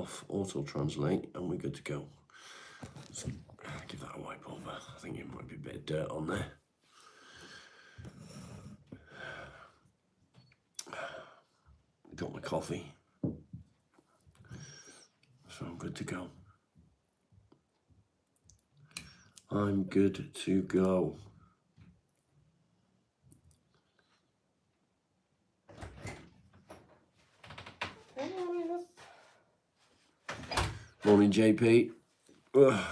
off auto-translate, and we're good to go. So, give that a wipe over. I think it might be a bit of dirt on there. Got my coffee. So I'm good to go. I'm good to go. Morning, JP. Ugh.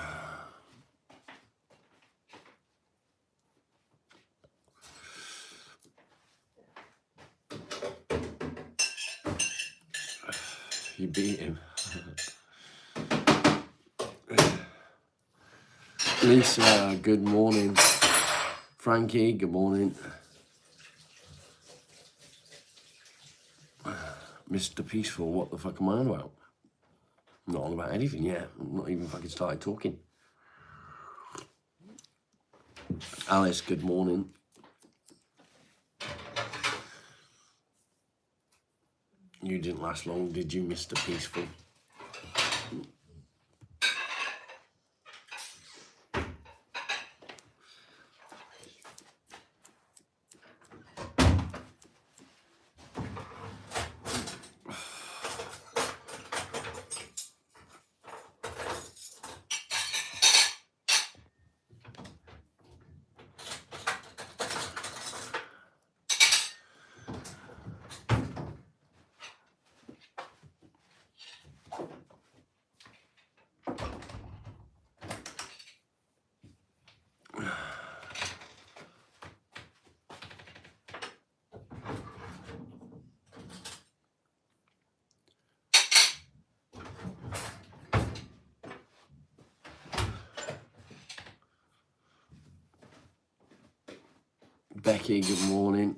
You beat him. Lisa, good morning. Frankie, good morning. Mr. Peaceful, what the fuck am I on about? I'm not on about anything yet. I'm not even fucking started talking. Alice, good morning. You didn't last long, did you, Mr. Peaceful? Becky, good morning.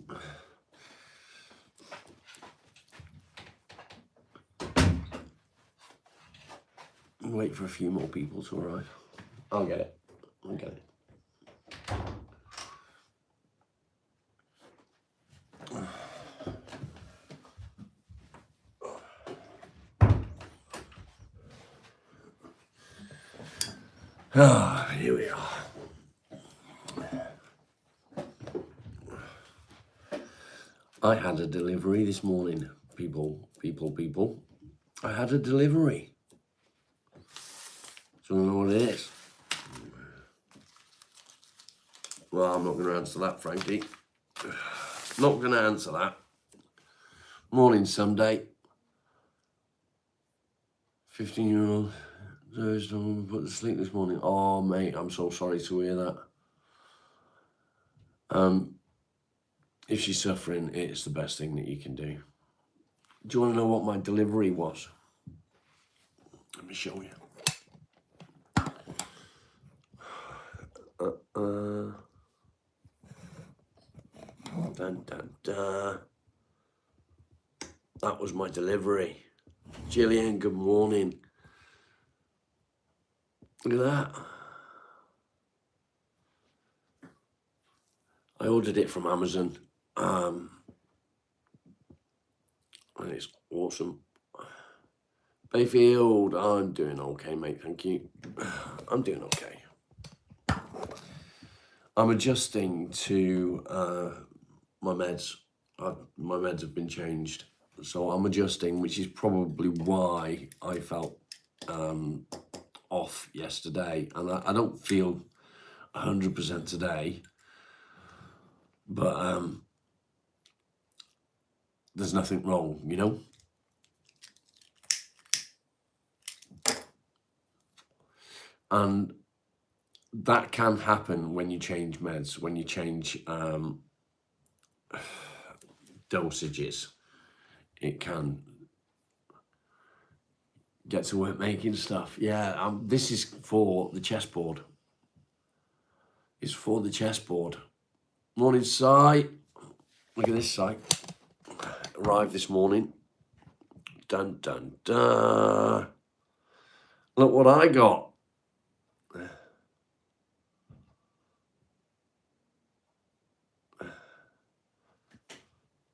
Wait for a few more people to arrive. I'll get it. I'll get it. Ah, here we are. I had a delivery this morning, people. I had a delivery. Do you want to know what it is? Well, I'm not going to answer that, Frankie. Not going to answer that. Morning, Sunday. 15-year-old Thursday, put to sleep this morning. Oh, mate, I'm so sorry to hear that. If she's suffering, it's the best thing that you can do. Do you want to know what my delivery was? Let me show you. Dun, dun, dun. That was my delivery. Gillian, good morning. Look at that. I ordered it from Amazon. And it's awesome. Bayfield, I'm doing okay, mate, thank you. I'm doing okay. I'm adjusting to my meds. My meds have been changed. So I'm adjusting, which is probably why I felt off yesterday. And I don't feel 100% today. But there's nothing wrong, you know? And that can happen when you change meds, when you change dosages. It can get to work making stuff. Yeah, this is for the chessboard. It's for the chessboard. Morning, Si. Look at this, Si. Arrived this morning. Dun, dun, dun. Look what I got.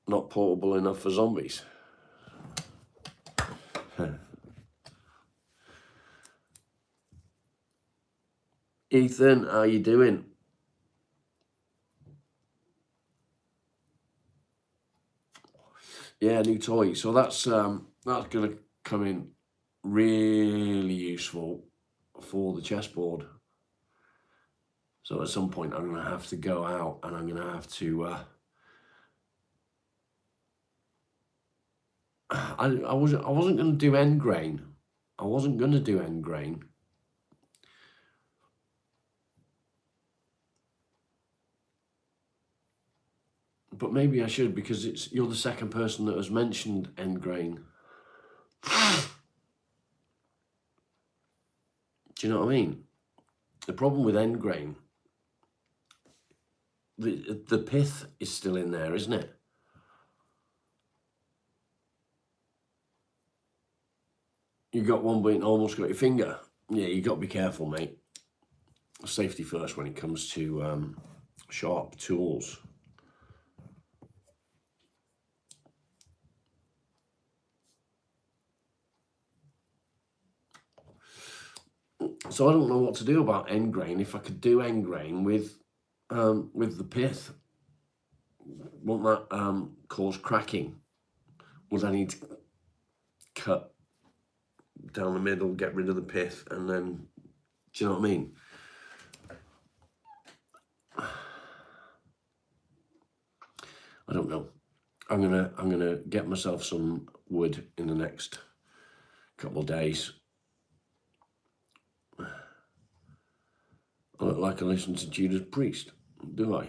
Not portable enough for zombies. Ethan, how you doing? Yeah, new toy. So that's going to come in really useful for the chessboard. So at some point I'm going to have to go out and I'm going to have to I wasn't going to do end grain. I wasn't going to do end grain. But maybe I should, because you're the second person that has mentioned end grain. Do you know what I mean? The problem with end grain, the pith is still in there, isn't it? You got one, but almost got your finger. Yeah, you got to be careful, mate. Safety first when it comes to sharp tools. So I don't know what to do about end grain. If I could do end grain with the pith, won't that cause cracking? Would I need to cut down the middle, get rid of the pith, and then, do you know what I mean? I don't know. I'm gonna get myself some wood in the next couple of days. I look like I listen to Judas Priest, do I?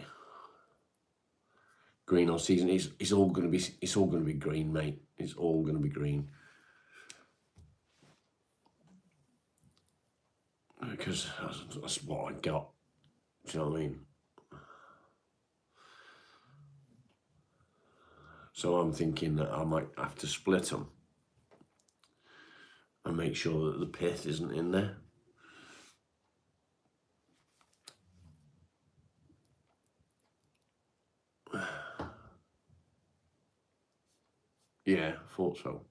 Green or season? It's all gonna be green, mate. It's all gonna be green. Because that's what I got. Do you know what I mean? So I'm thinking that I might have to split them and make sure that the pith isn't in there. Yeah, I thought so.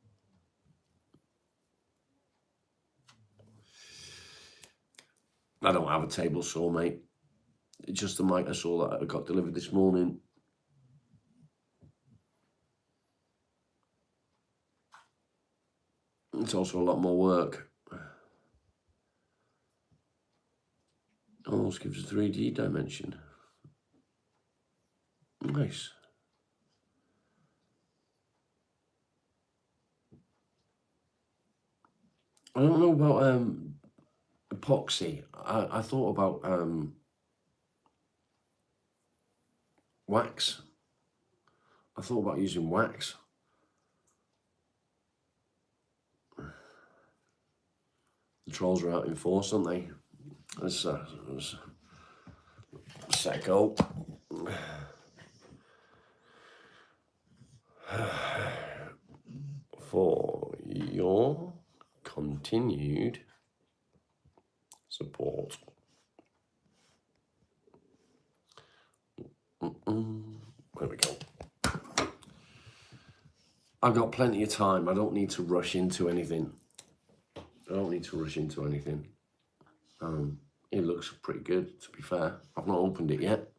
I don't have a table saw, mate. It's just the miter saw that I got delivered this morning. It's also a lot more work. Almost gives a 3D dimension. Nice. I don't know about epoxy. I thought about wax. I thought about using wax. The trolls are out in force, aren't they? Let's set go. For your continued support. There we go. I've got plenty of time. I don't need to rush into anything. It looks pretty good, to be fair. I've not opened it yet.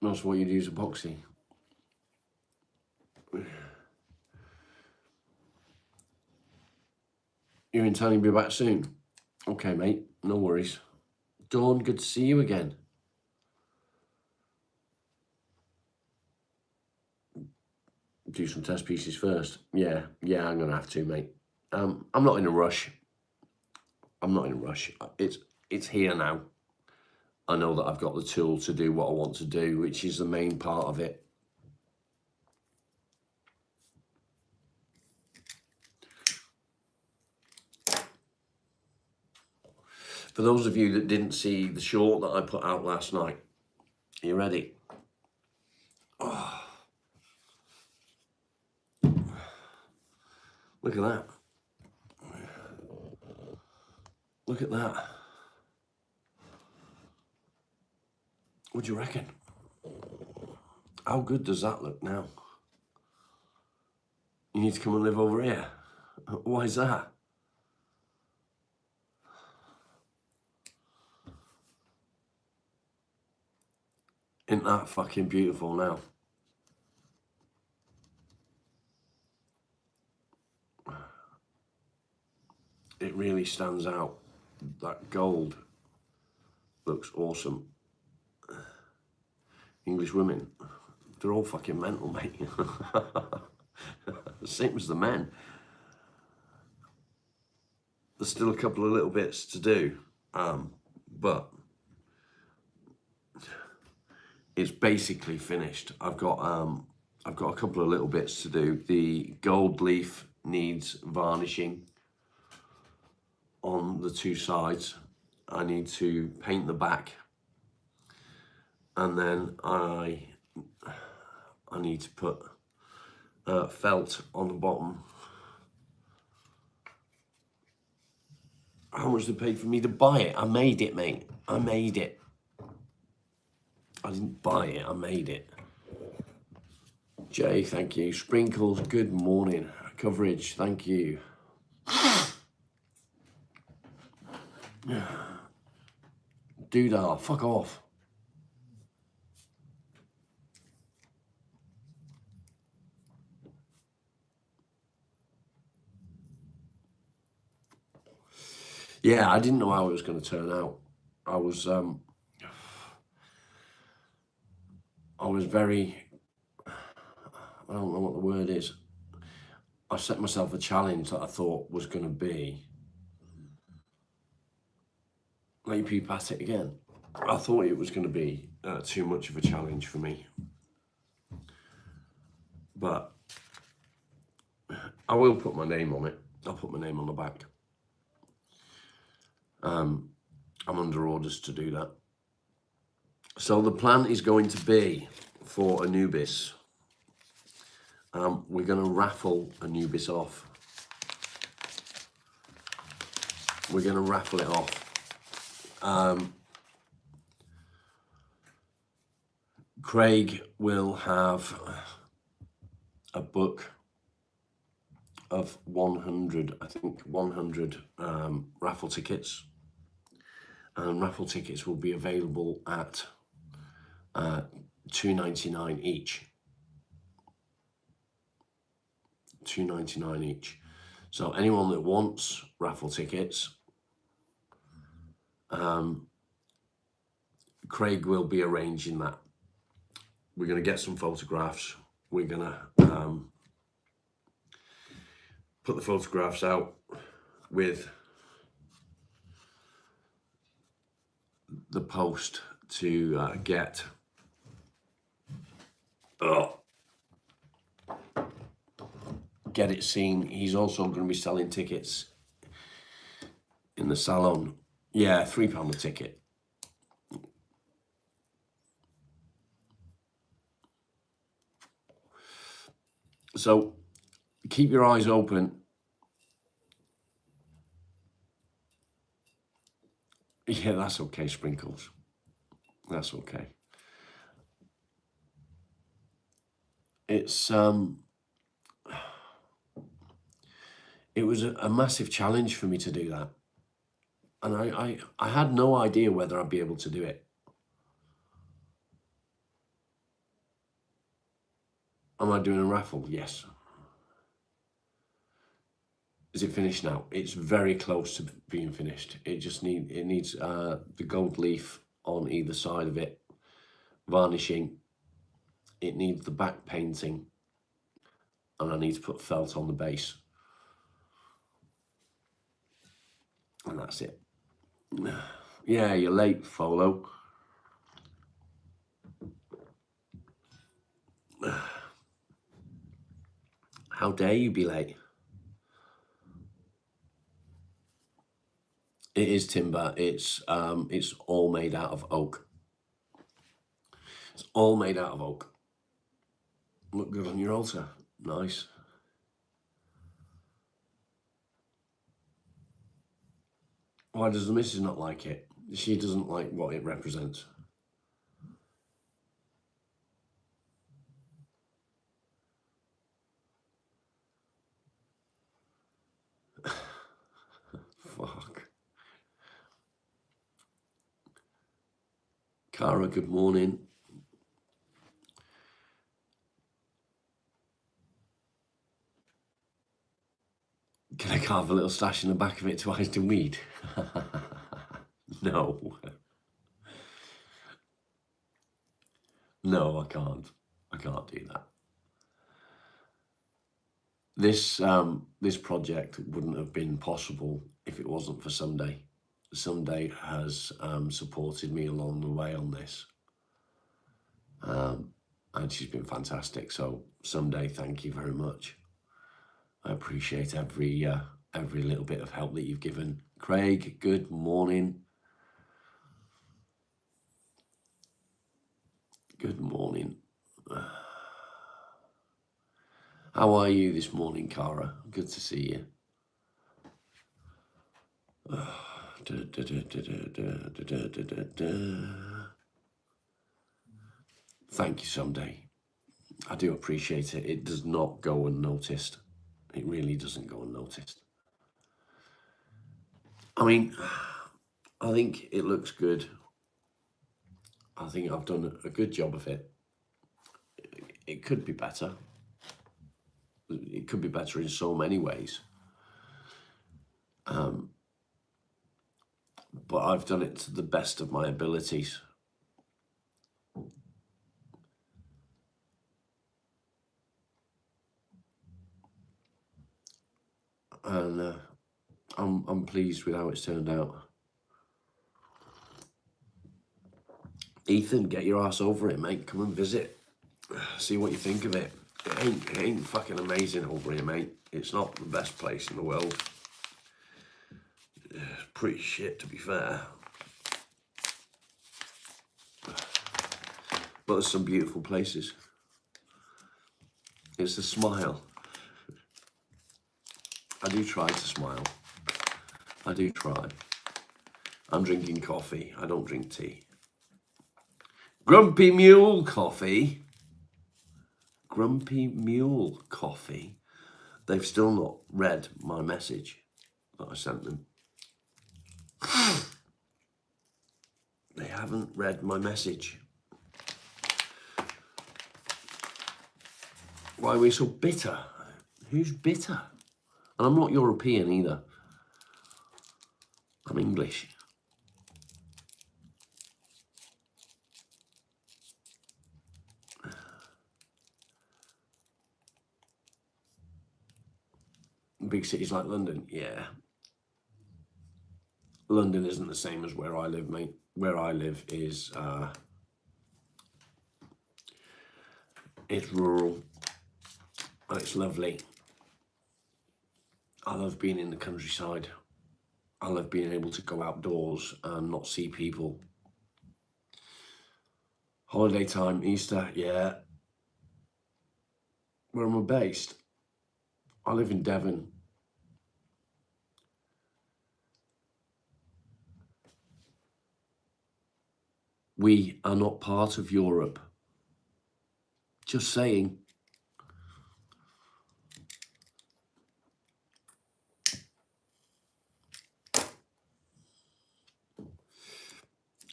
That's what you'd use epoxy. You're in town, you'll be back soon. Okay, mate, no worries. Dawn, good to see you again. Do some test pieces first. Yeah, I'm gonna have to, mate. I'm not in a rush. It's here now. I know that I've got the tool to do what I want to do, which is the main part of it. For those of you that didn't see the short that I put out last night, are you ready? Oh. Look at that. Look at that. What do you reckon? How good does that look now? You need to come and live over here. Why is that? Isn't that fucking beautiful now? It really stands out. That gold looks awesome. English women, they're all fucking mental, mate. The same as the men. There's still a couple of little bits to do, but it's basically finished. I've got a couple of little bits to do. The gold leaf needs varnishing on the two sides. I need to paint the back, and then I need to put felt on the bottom. How much they paid for me to buy it? I made it, mate. I made it. I didn't buy it, I made it. Jay, thank you. Sprinkles, good morning. Coverage, thank you. Doodah, fuck off. Yeah, I didn't know how it was going to turn out. I was very, I don't know what the word is. I set myself a challenge that I thought was going to be, let you peep at it again. I thought it was going to be too much of a challenge for me. But I will put my name on it. I'll put my name on the back. I'm under orders to do that. So the plan is going to be for Anubis. We're going to raffle Anubis off. We're going to raffle it off. Craig will have a book of 100, I think 100 raffle tickets. And raffle tickets will be available at $2.99 each. $2.99 each. So anyone that wants raffle tickets, Craig will be arranging that. We're going to get some photographs. We're going to put the photographs out with the post to get it seen. He's also going to be selling tickets in the salon. Yeah, £3 a ticket. So keep your eyes open. Yeah, that's okay, Sprinkles. That's okay. It's it was a massive challenge for me to do that. And I had no idea whether I'd be able to do it. Am I doing a raffle? Yes. Is it finished now? It's very close to being finished. It needs the gold leaf on either side of it, varnishing. It needs the back painting, and I need to put felt on the base. And that's it. Yeah, you're late, Folo. How dare you be late? It is timber. It's all made out of oak. It's all made out of oak. Look good on your altar. Nice. Why does the missus not like it? She doesn't like what it represents. Cara, good morning. Can I carve a little stash in the back of it to Eisden Weed? No. No, I can't. I can't do that. This project wouldn't have been possible if it wasn't for Sunday. Sunday has supported me along the way on this, and she's been fantastic. So Sunday, thank you very much. I appreciate every little bit of help that you've given. Craig, good morning. Good morning. How are you this morning, Cara? Good to see you. Thank you, Sunday. I do appreciate it. It does not go unnoticed. It really doesn't go unnoticed. I mean, I think it looks good. I think I've done a good job of it. It could be better. It could be better in so many ways. But I've done it to the best of my abilities. And I'm pleased with how it's turned out. Ethan, get your ass over it, mate. Come and visit. See what you think of it. It ain't fucking amazing over here, mate. It's not the best place in the world. It's pretty shit, to be fair. But there's some beautiful places. It's the smile. I do try to smile. I do try. I'm drinking coffee. I don't drink tea. Grumpy Mule coffee. Grumpy Mule coffee. They've still not read my message that I sent them. They haven't read my message. Why are we so bitter? Who's bitter? And I'm not European either. I'm English. Big cities like London, yeah. London isn't the same as where I live, mate. Where I live is it's rural and it's lovely. I love being in the countryside. I love being able to go outdoors and not see people. Holiday time, Easter, yeah. Where am I based? I live in Devon. We are not part of Europe. Just saying.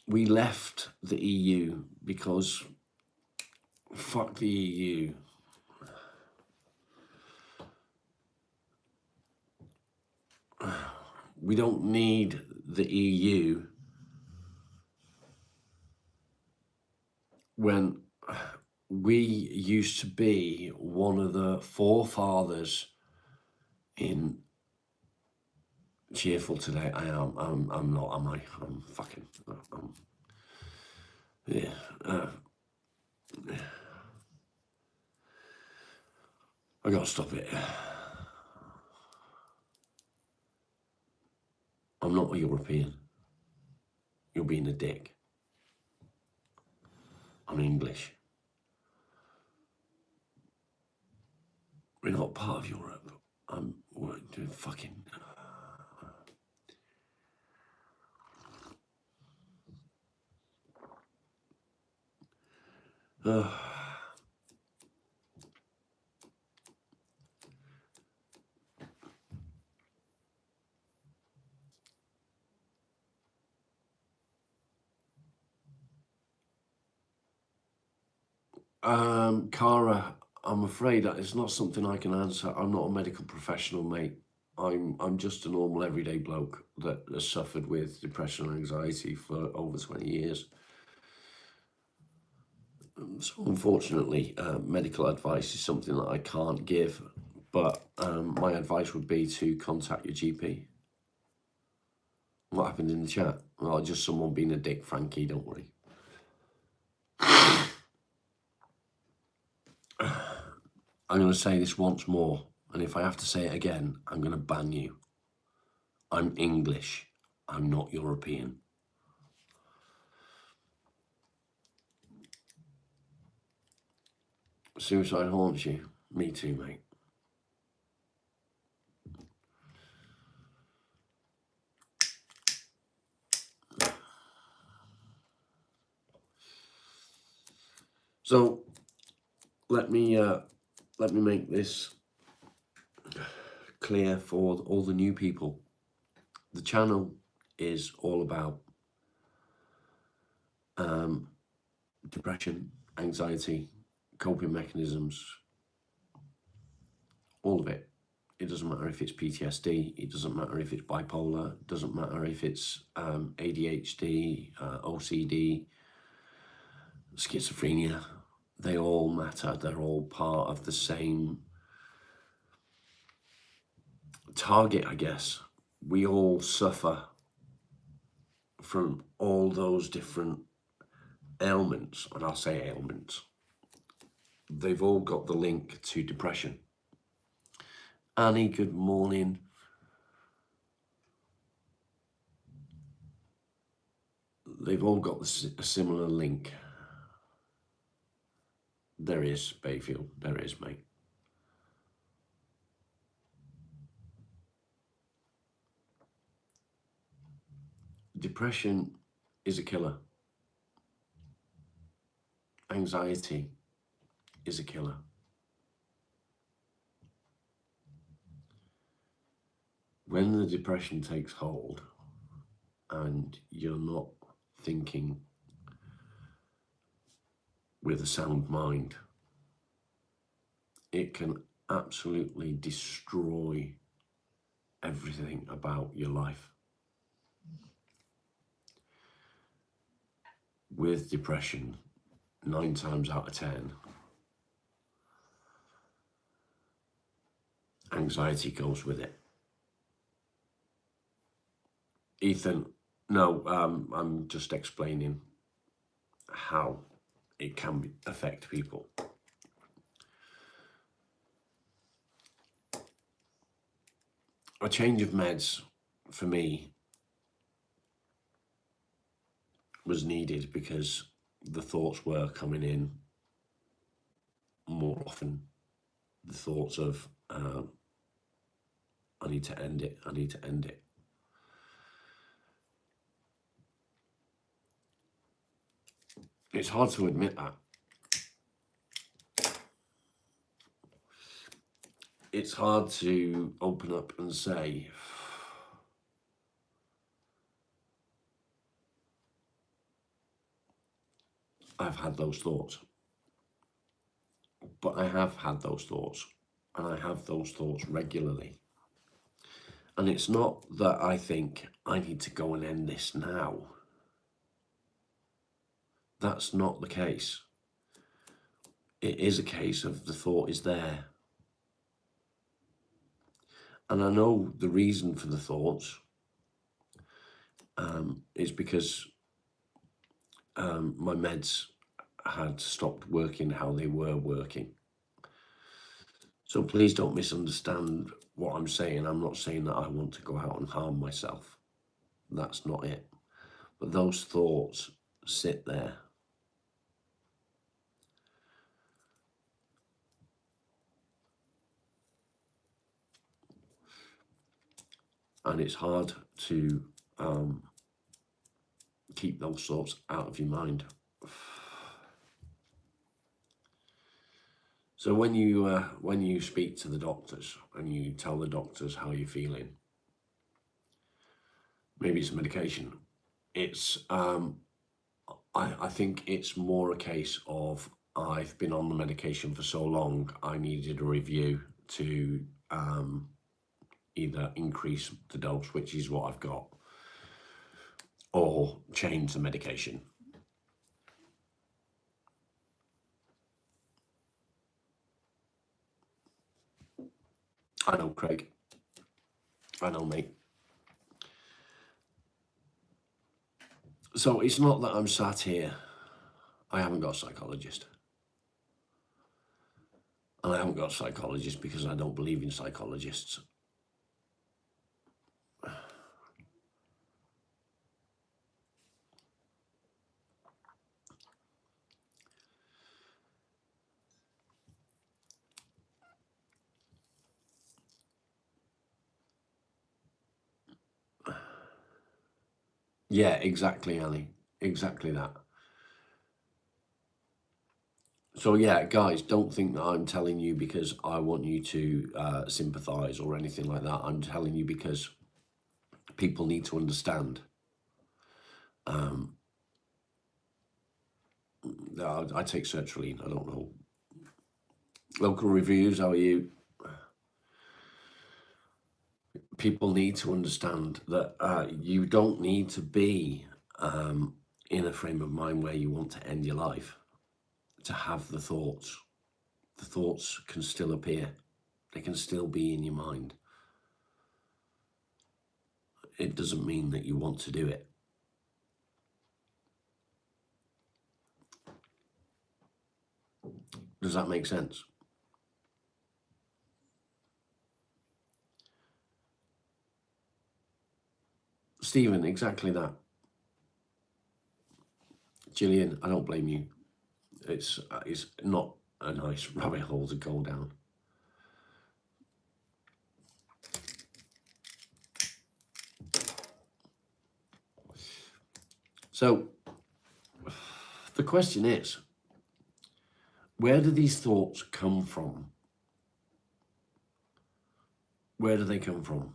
We left the EU because fuck the EU. We don't need the EU when we used to be one of the forefathers in cheerful today. I'm not, am I? I'm fucking, yeah. I gotta stop it. I'm not a European. You're being a dick. I'm English. We're not part of Europe. We're fucking. Cara, I'm afraid that it's not something I can answer. I'm not a medical professional, mate. I'm just a normal everyday bloke that has suffered with depression and anxiety for over 20 years. So unfortunately, medical advice is something that I can't give, but my advice would be to contact your GP. What happened in the chat? Well, just someone being a dick, Frankie, don't worry. I'm going to say this once more, and if I have to say it again, I'm going to ban you. I'm English. I'm not European. Suicide haunts you? Me too, mate. So let me make this clear for all the new people. The channel is all about depression, anxiety, coping mechanisms, all of it. It doesn't matter if it's PTSD, it doesn't matter if it's bipolar, it doesn't matter if it's ADHD, OCD, schizophrenia. They all matter. They're all part of the same target, I guess. We all suffer from all those different ailments, and I'll say ailments. They've all got the link to depression. Annie, good morning. They've all got a similar link. There is, Bayfield. There is, mate. Depression is a killer. Anxiety is a killer. When the depression takes hold and you're not thinking with a sound mind, it can absolutely destroy everything about your life. With depression, 9 times out of 10, anxiety goes with it. Ethan, no, I'm just explaining how it can affect people. A change of meds for me was needed because the thoughts were coming in more often. The thoughts of, I need to end it, I need to end it. It's hard to admit that. It's hard to open up and say, I've had those thoughts. But I have had those thoughts, and I have those thoughts regularly. And it's not that I think I need to go and end this now. That's not the case. It is a case of the thought is there. And I know the reason for the thoughts is because my meds had stopped working how they were working. So please don't misunderstand what I'm saying. I'm not saying that I want to go out and harm myself. That's not it. But those thoughts sit there. And it's hard to keep those thoughts out of your mind. So when you speak to the doctors and you tell the doctors how you're feeling, maybe it's medication. It's I think it's more a case of I've been on the medication for so long, I needed a review to either increase the dose, which is what I've got, or change the medication. I know, Craig. I know, mate. So it's not that I'm sat here. I haven't got a psychologist. And I haven't got a psychologist because I don't believe in psychologists. Yeah, exactly, Annie. Exactly that. So yeah, guys, don't think that I'm telling you because I want you to sympathize or anything like that. I'm telling you because people need to understand. I take sertraline. I don't know. Local reviews, how are you? People need to understand that you don't need to be in a frame of mind where you want to end your life to have the thoughts. The thoughts can still appear. They can still be in your mind. It doesn't mean that you want to do it. Does that make sense? Stephen, exactly that. Gillian, I don't blame you. It's not a nice rabbit hole to go down. So the question is, where do these thoughts come from? Where do they come from?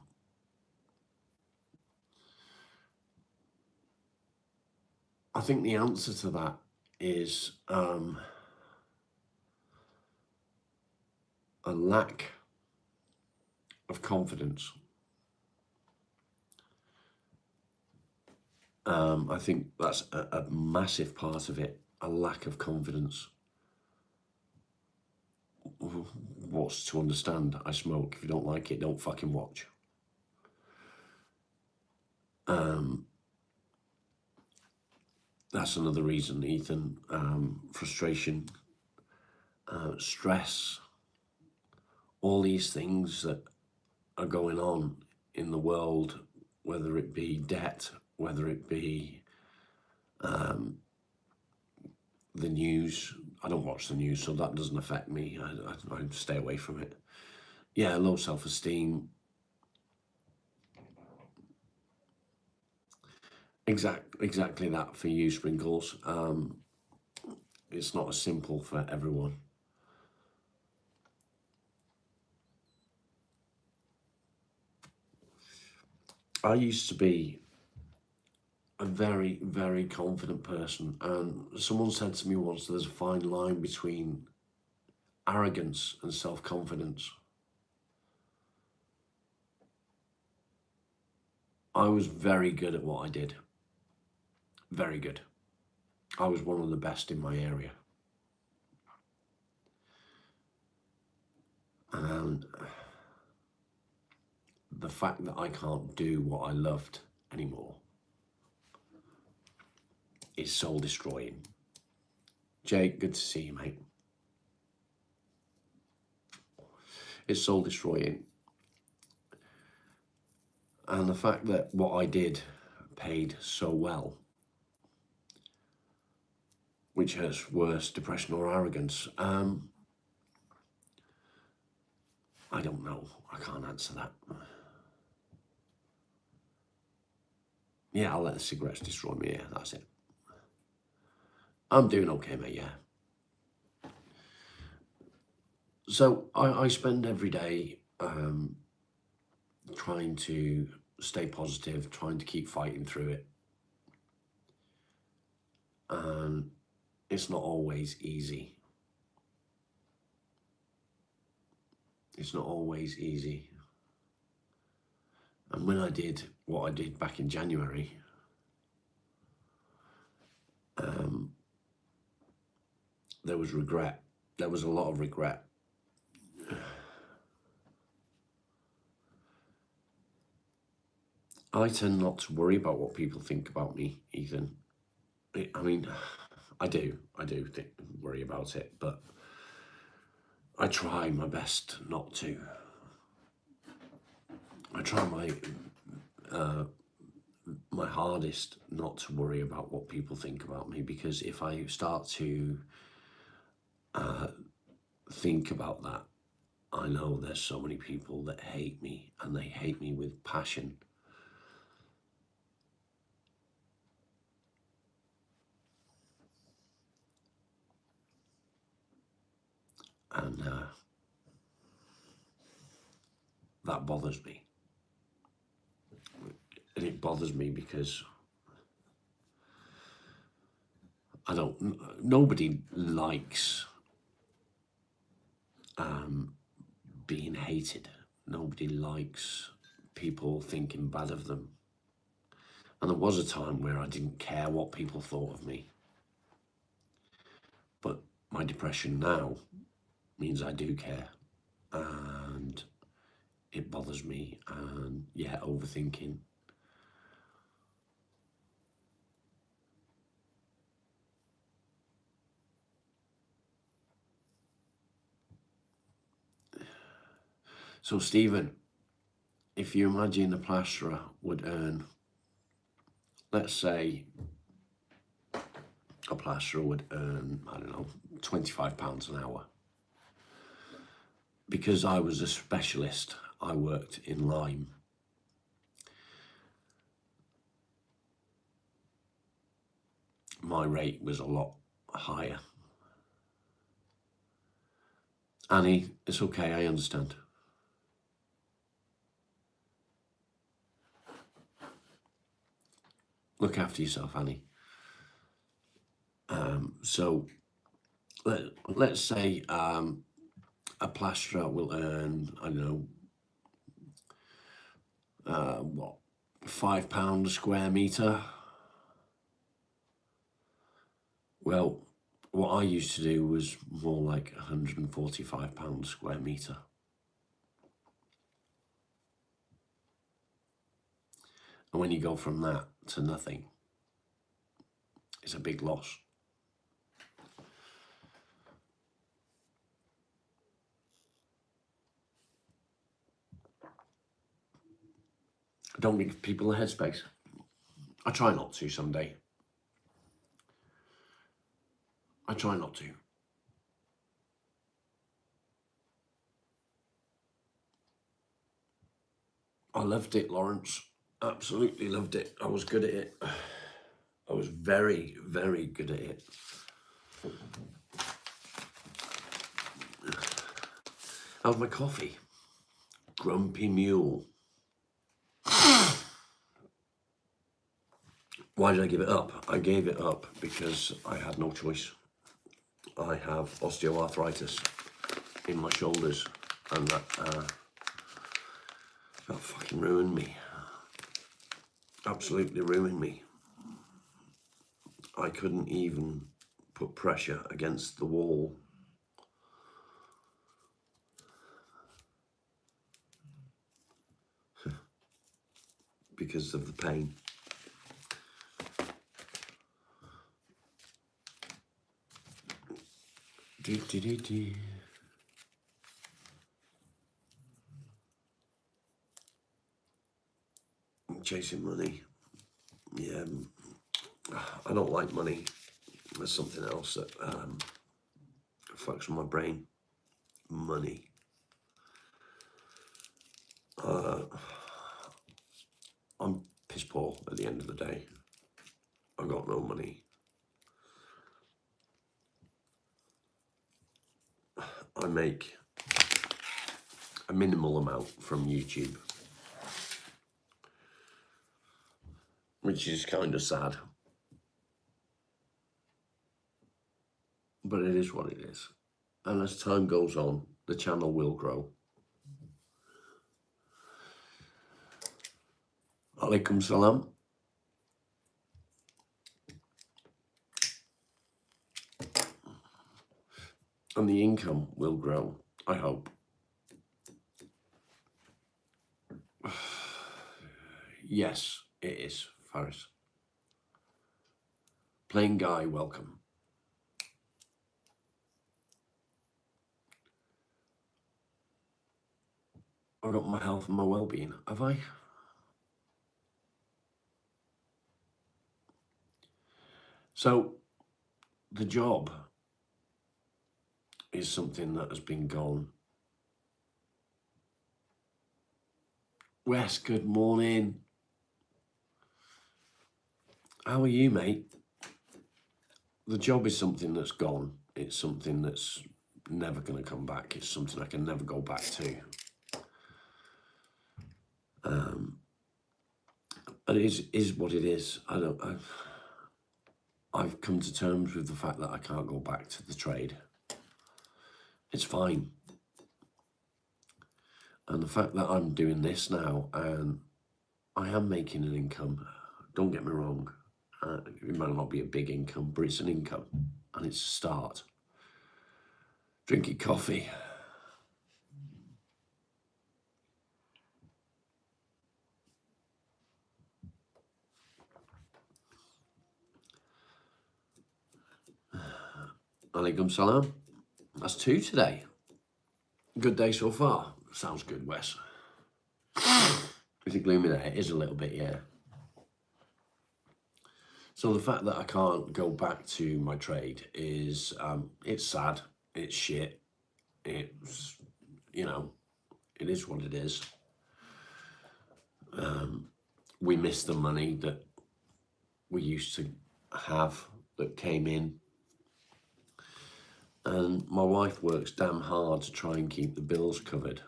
I think the answer to that is a lack of confidence. I think that's a massive part of it, a lack of confidence. What's to understand? I smoke. If you don't like it, don't fucking watch. That's another reason, Ethan. Frustration, stress, all these things that are going on in the world, whether it be debt, whether it be the news. I don't watch the news, so that doesn't affect me. I stay away from it. Yeah, low self-esteem. Exactly that for you, Sprinkles. It's not as simple for everyone. I used to be a very, very confident person, and someone said to me once, there's a fine line between arrogance and self-confidence. I was very good at what I did. Very good. I was one of the best in my area. And the fact that I can't do what I loved anymore is soul destroying. Jake, good to see you, mate. It's soul destroying. And the fact that what I did paid so well, which has worse, depression or arrogance, I don't know. I can't answer that. Yeah, I'll let the cigarettes destroy me. Yeah, that's it. I'm doing okay, mate, yeah. So I spend every day trying to stay positive, trying to keep fighting through it. And it's not always easy. It's not always easy. And when I did what I did back in January, there was regret. There was a lot of regret. I tend not to worry about what people think about me, Ethan. I mean, I do worry about it, but I try my best not to. I try my hardest not to worry about what people think about me, because if I start to think about that, I know there's so many people that hate me, and they hate me with passion. And that bothers me. And it bothers me because nobody likes being hated. Nobody likes people thinking bad of them. And there was a time where I didn't care what people thought of me. But my depression now means I do care. And it bothers me. And yeah, overthinking. So Stephen, if you imagine a plasterer would earn, let's say a plasterer would earn, I don't know, £25 an hour. Because I was a specialist, I worked in lime. My rate was a lot higher. Annie, it's okay, I understand. Look after yourself, Annie. So let's say a plasterer will earn, I don't know, £5 a square metre. Well, what I used to do was more like £145 a square metre. And when you go from that to nothing, it's a big loss. Don't give people a headspace. I try not to someday. I try not to. I loved it, Lawrence. Absolutely loved it. I was good at it. I was very, very good at it. How's my coffee? Grumpy Mule. Why did I give it up? I gave it up because I had no choice. I have osteoarthritis in my shoulders, and that fucking ruined me. Absolutely ruined me. I couldn't even put pressure against the wall. Because of the pain. Chasing money. Yeah, I don't like money. There's something else that fucks with my brain. Money. I'm piss poor at the end of the day. I've got no money. I make a minimal amount from YouTube, which is kind of sad. But it is what it is. And as time goes on, the channel will grow. Alaikum salam. And the income will grow, I hope. Yes, it is, Faris. Plain Guy, welcome. I've got my health and my well-being, have I? So, the job is something that has been gone. Wes, good morning. How are you, mate? The job is something that's gone. It's something that's never going to come back. It's something I can never go back to. And it is what it is. I've come to terms with the fact that I can't go back to the trade. It's fine. And the fact that I'm doing this now and I am making an income, don't get me wrong, it might not be a big income, but it's an income and it's a start. Drinking coffee. Alaikum salam. That's 2 today. Good day so far. Sounds good, Wes. Is it gloomy there? It is a little bit, yeah. So the fact that I can't go back to my trade is, it's sad, it's shit, it's, you know, it is what it is. We miss the money that we used to have that came in. And my wife works damn hard to try and keep the bills covered.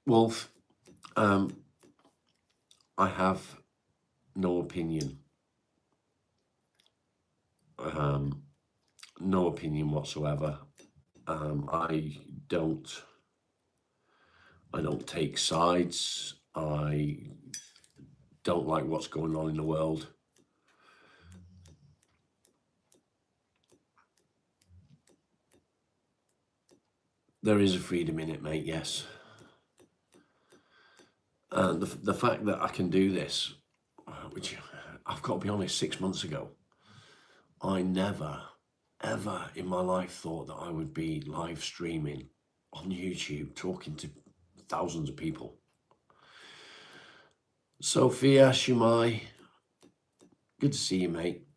Wolf, I have no opinion. No opinion whatsoever. I don't take sides. I don't like what's going on in the world. There is a freedom in it, mate, yes. And the fact that I can do this, which I've got to be honest, 6 months ago, I never, ever in my life thought that I would be live streaming on YouTube, talking to thousands of people. Sophia Shumai, good to see you, mate.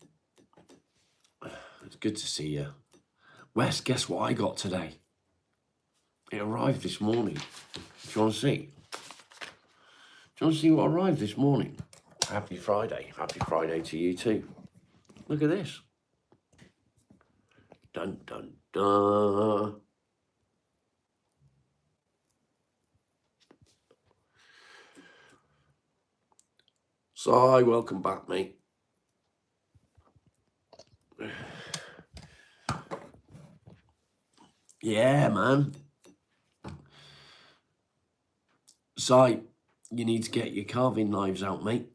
It's good to see you. Wes, guess what I got today? It arrived this morning. Do you want to see? Do you want to see what arrived this morning? Happy Friday. Happy Friday to you too. Look at this. Dun, dun, dun. Si, welcome back, mate. Yeah, man. Si, you need to get your carving knives out, mate.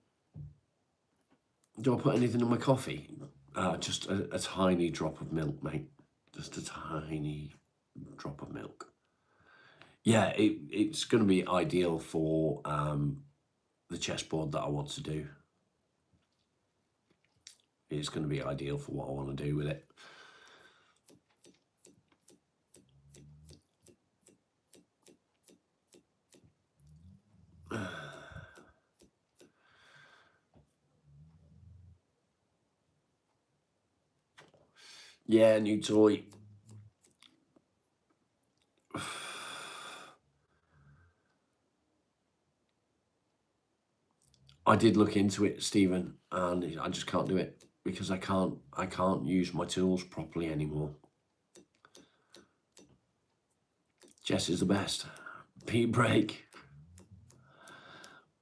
Do I put anything in my coffee? Just a tiny drop of milk, mate. Just a tiny drop of milk. Yeah, it's going to be ideal for the chessboard that I want to do. It's going to be ideal for what I want to do with it. Yeah, new toy. I did look into it, Stephen, and I just can't do it because I can't use my tools properly anymore. Jess is the best. Pete Break.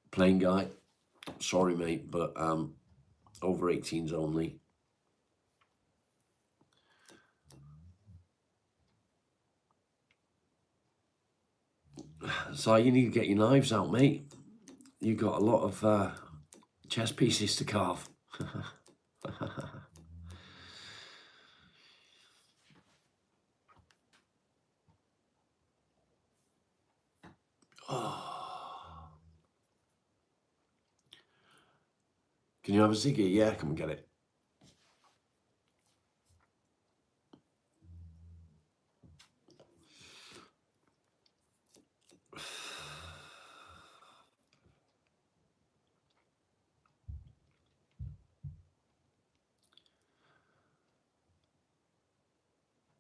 Plain Guy. Sorry, mate, but over 18s only. So you need to get your knives out, mate. You've got a lot of chess pieces to carve. Oh. Can you have a ciggy? Yeah, come and get it.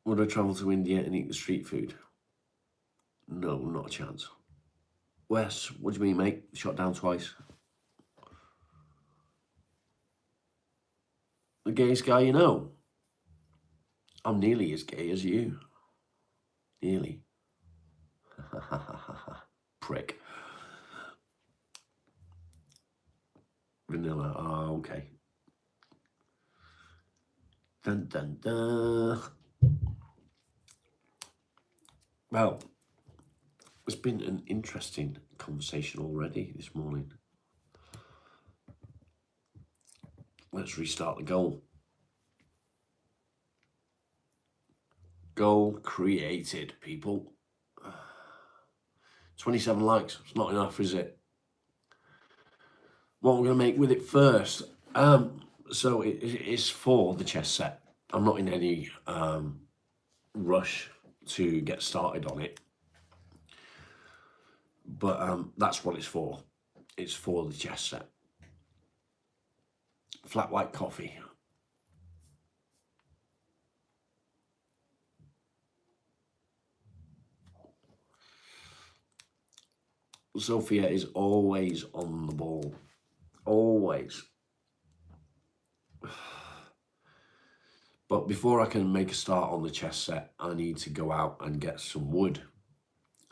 Would I travel to India and eat the street food? No, not a chance. Wes, what do you mean, mate? Shot down twice. The gayest guy you know? I'm nearly as gay as you. Nearly. Prick. Vanilla. Oh, okay. Dun, dun, dun. Well, it's been an interesting conversation already this morning. Let's restart the goal. Goal created, people. 27 likes. It's not enough, is it? What we're going to make with it first. So it's for the chess set. I'm not in any rush to get started on it. But that's what it's for. It's for the chess set. Flat white coffee. Sophia is always on the ball. Always. But before I can make a start on the chess set, I need to go out and get some wood.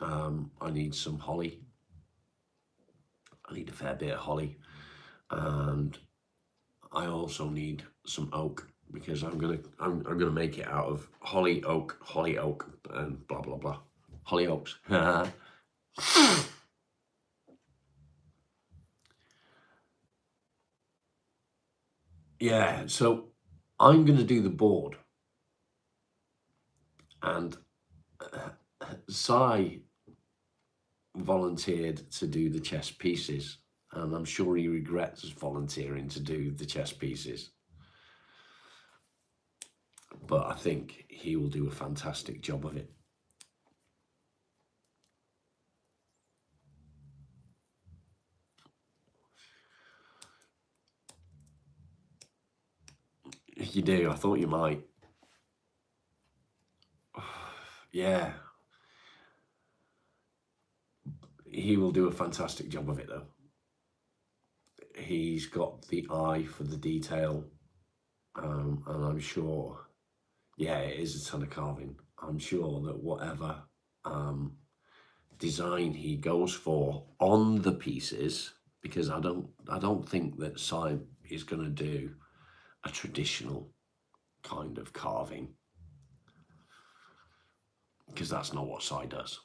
I need some holly. I need a fair bit of holly. And I also need some oak, because I'm gonna make it out of holly oak, and blah blah blah. Holly oaks. Yeah, so I'm gonna do the board, and Sai volunteered to do the chess pieces, and I'm sure he regrets volunteering to do the chess pieces. But I think he will do a fantastic job of it. You do? I thought you might. Yeah. He will do a fantastic job of it, though. He's got the eye for the detail, and I'm sure, yeah, it is a ton of carving. I'm sure that whatever design he goes for on the pieces, because I don't think that Sai is going to do a traditional kind of carving, because that's not what Sai does.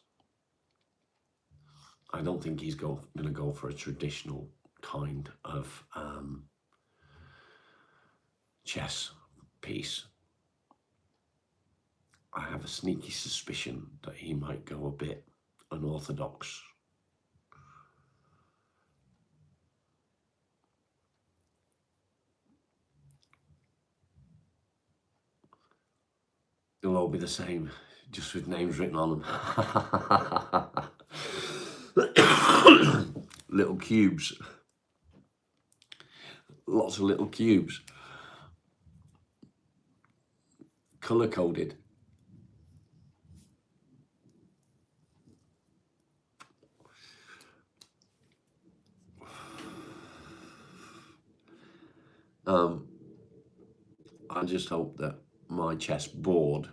I don't think he's going to go for a traditional kind of chess piece. I have a sneaky suspicion that he might go a bit unorthodox. They'll all be the same, just with names written on them. Little cubes. Lots of little cubes. Color-coded. I just hope that my chess board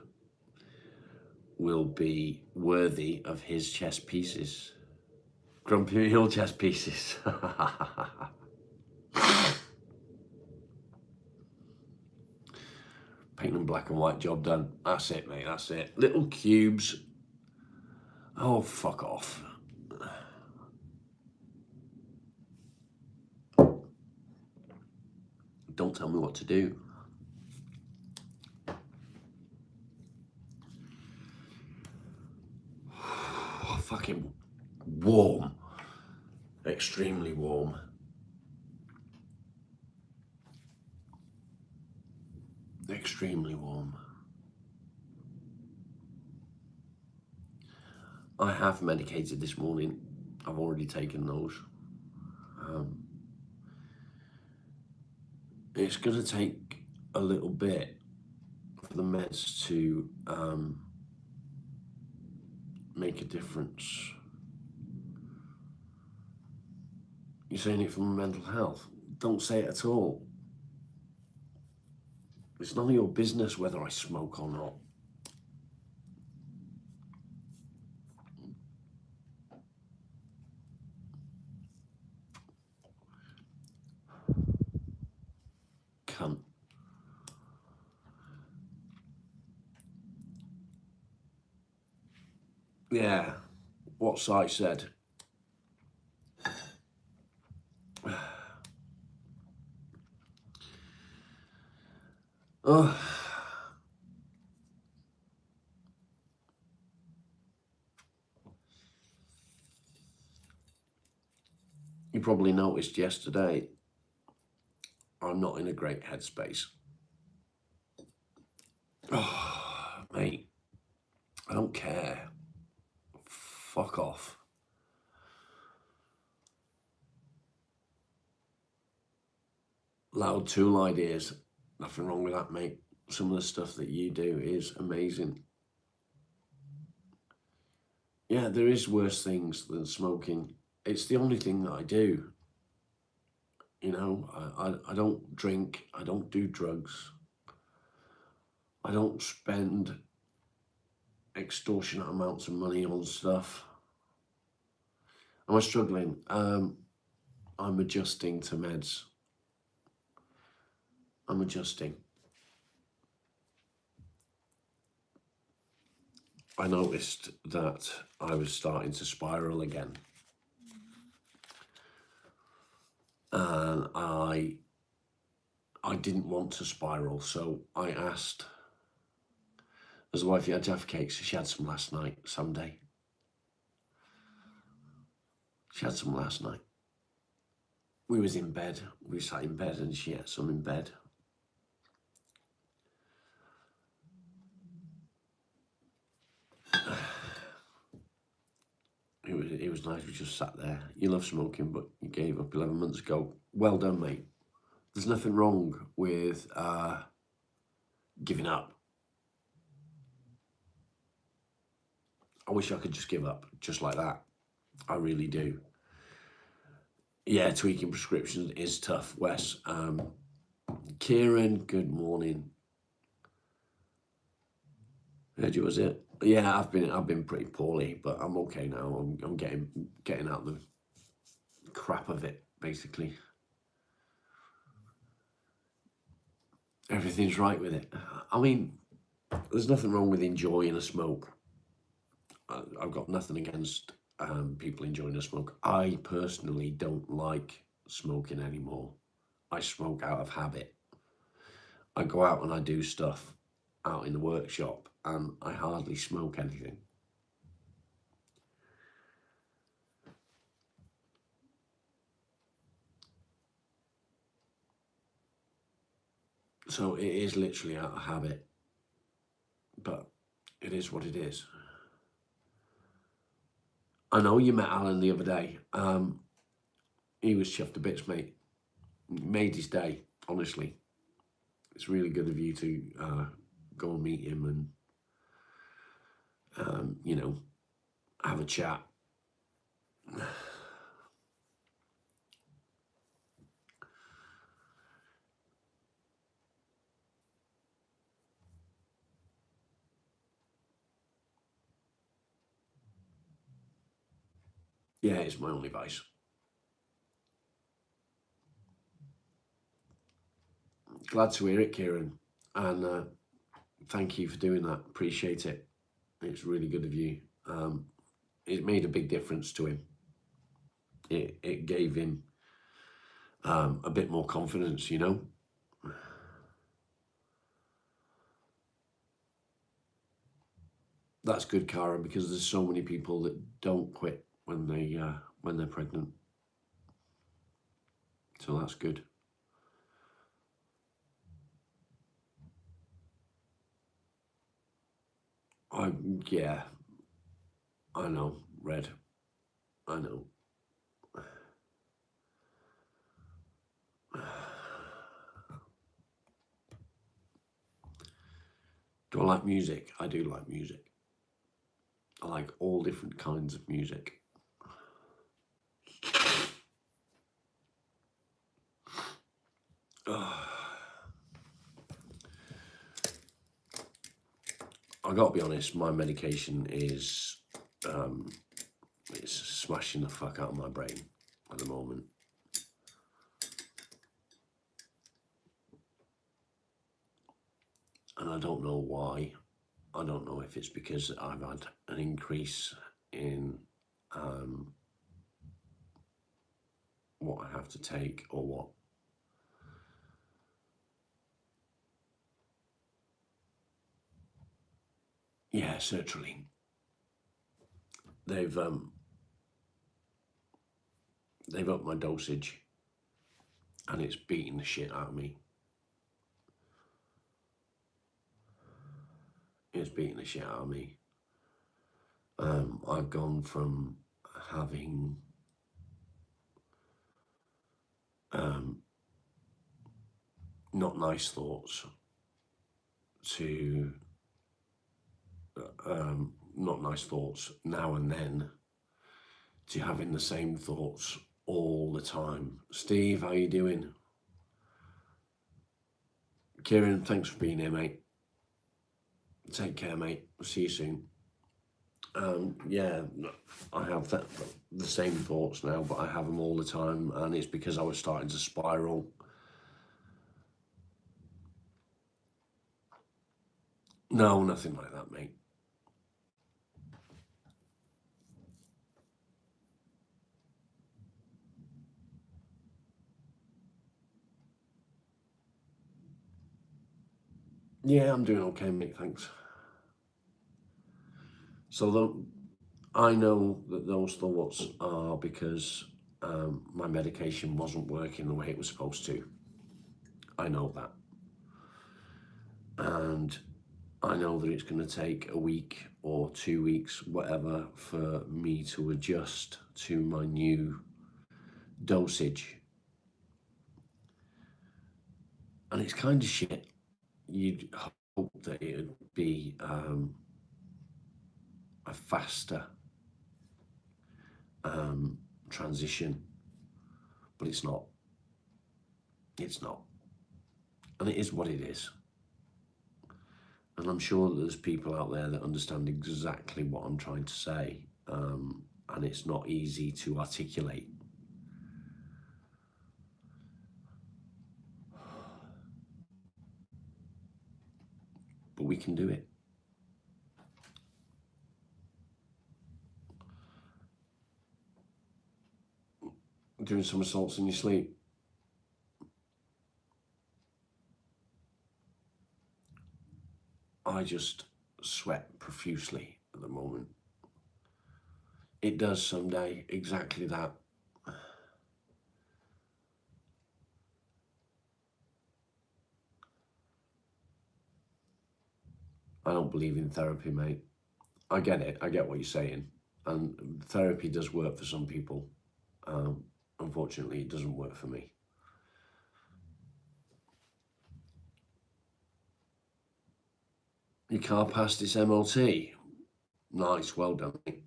will be worthy of his chess pieces. Grumpy Hill chess pieces. Paint them black and white, job done. That's it, mate, that's it. Little cubes. Oh, fuck off. Don't tell me what to do. Oh, fucking warm. Extremely warm. Extremely warm. I have medicated this morning. I've already taken those. It's going to take a little bit for the meds to make a difference. You're saying it from mental health? Don't say it at all. It's none of your business whether I smoke or not. Cunt. Yeah, what Si said. Oh. You probably noticed yesterday, I'm not in a great headspace. Oh, mate, I don't care. Fuck off. Loud tool ideas. Nothing wrong with that, mate. Some of the stuff that you do is amazing. Yeah, there is worse things than smoking. It's the only thing that I do. You know, I don't drink. I don't do drugs. I don't spend extortionate amounts of money on stuff. Am I struggling? I'm adjusting to meds. I'm adjusting. I noticed that I was starting to spiral again. And I didn't want to spiral, so I asked as the wife, you had Jaffa cakes. She had some last night, Sunday. She had some last night. We was in bed. We sat in bed and she had some in bed. It was nice. We just sat there. You love smoking, but you gave up 11 months ago. Well done, mate. There's nothing wrong with giving up. I wish I could just give up, just like that. I really do. Yeah, tweaking prescriptions is tough, Wes. Kieran, good morning. Heard you, was it? Yeah, I've been pretty poorly, but I'm okay now. I'm getting out the crap of it, basically. Everything's right with it. I mean, there's nothing wrong with enjoying a smoke. I've got nothing against people enjoying a smoke. I personally don't like smoking anymore. I smoke out of habit. I go out and I do stuff out in the workshop and I hardly smoke anything. So it is literally out of habit, but it is what it is. I know you met Alan the other day. He was chuffed to bits, mate. Made his day, honestly. It's really good of you to go and meet him and, you know, have a chat. Yeah, it's my only vice. Glad to hear it, Kieran. And thank you for doing that. Appreciate it. It's really good of you. It made a big difference to him. It gave him a bit more confidence, you know. That's good, Cara, because there's so many people that don't quit when they're pregnant. So that's good. Yeah, I know, Red. I know. Do I like music? I do like music. I like all different kinds of music. I got to be honest, my medication is it's smashing the fuck out of my brain at the moment. And I don't know why. I don't know if it's because I've had an increase in what I have to take or what. Yeah, sertraline. They've upped my dosage, and it's beating the shit out of me. It's beating the shit out of me. I've gone from having not nice thoughts to not nice thoughts now and then to having the same thoughts all the time. Steve, how you doing? Kieran, thanks for being here, mate. Take care, mate. See you soon. Yeah, I have the same thoughts now, but I have them all the time, and it's because I was starting to spiral. No, nothing like that, mate. Yeah, I'm doing okay, mate, thanks. So I know that those thoughts are because my medication wasn't working the way it was supposed to. I know that. And I know that it's going to take a week or 2 weeks, whatever, for me to adjust to my new dosage. And it's kind of shit. You'd hope that it would be a faster transition, but it's not. It's not. And it is what it is. And I'm sure that there's people out there that understand exactly what I'm trying to say, and it's not easy to articulate. But we can do it. Doing somersaults in your sleep. I just sweat profusely at the moment. It does someday, exactly that. I don't believe in therapy, mate. I get it. I get what you're saying. And therapy does work for some people. Unfortunately, it doesn't work for me. Your car passed its MOT. Nice, well done, mate.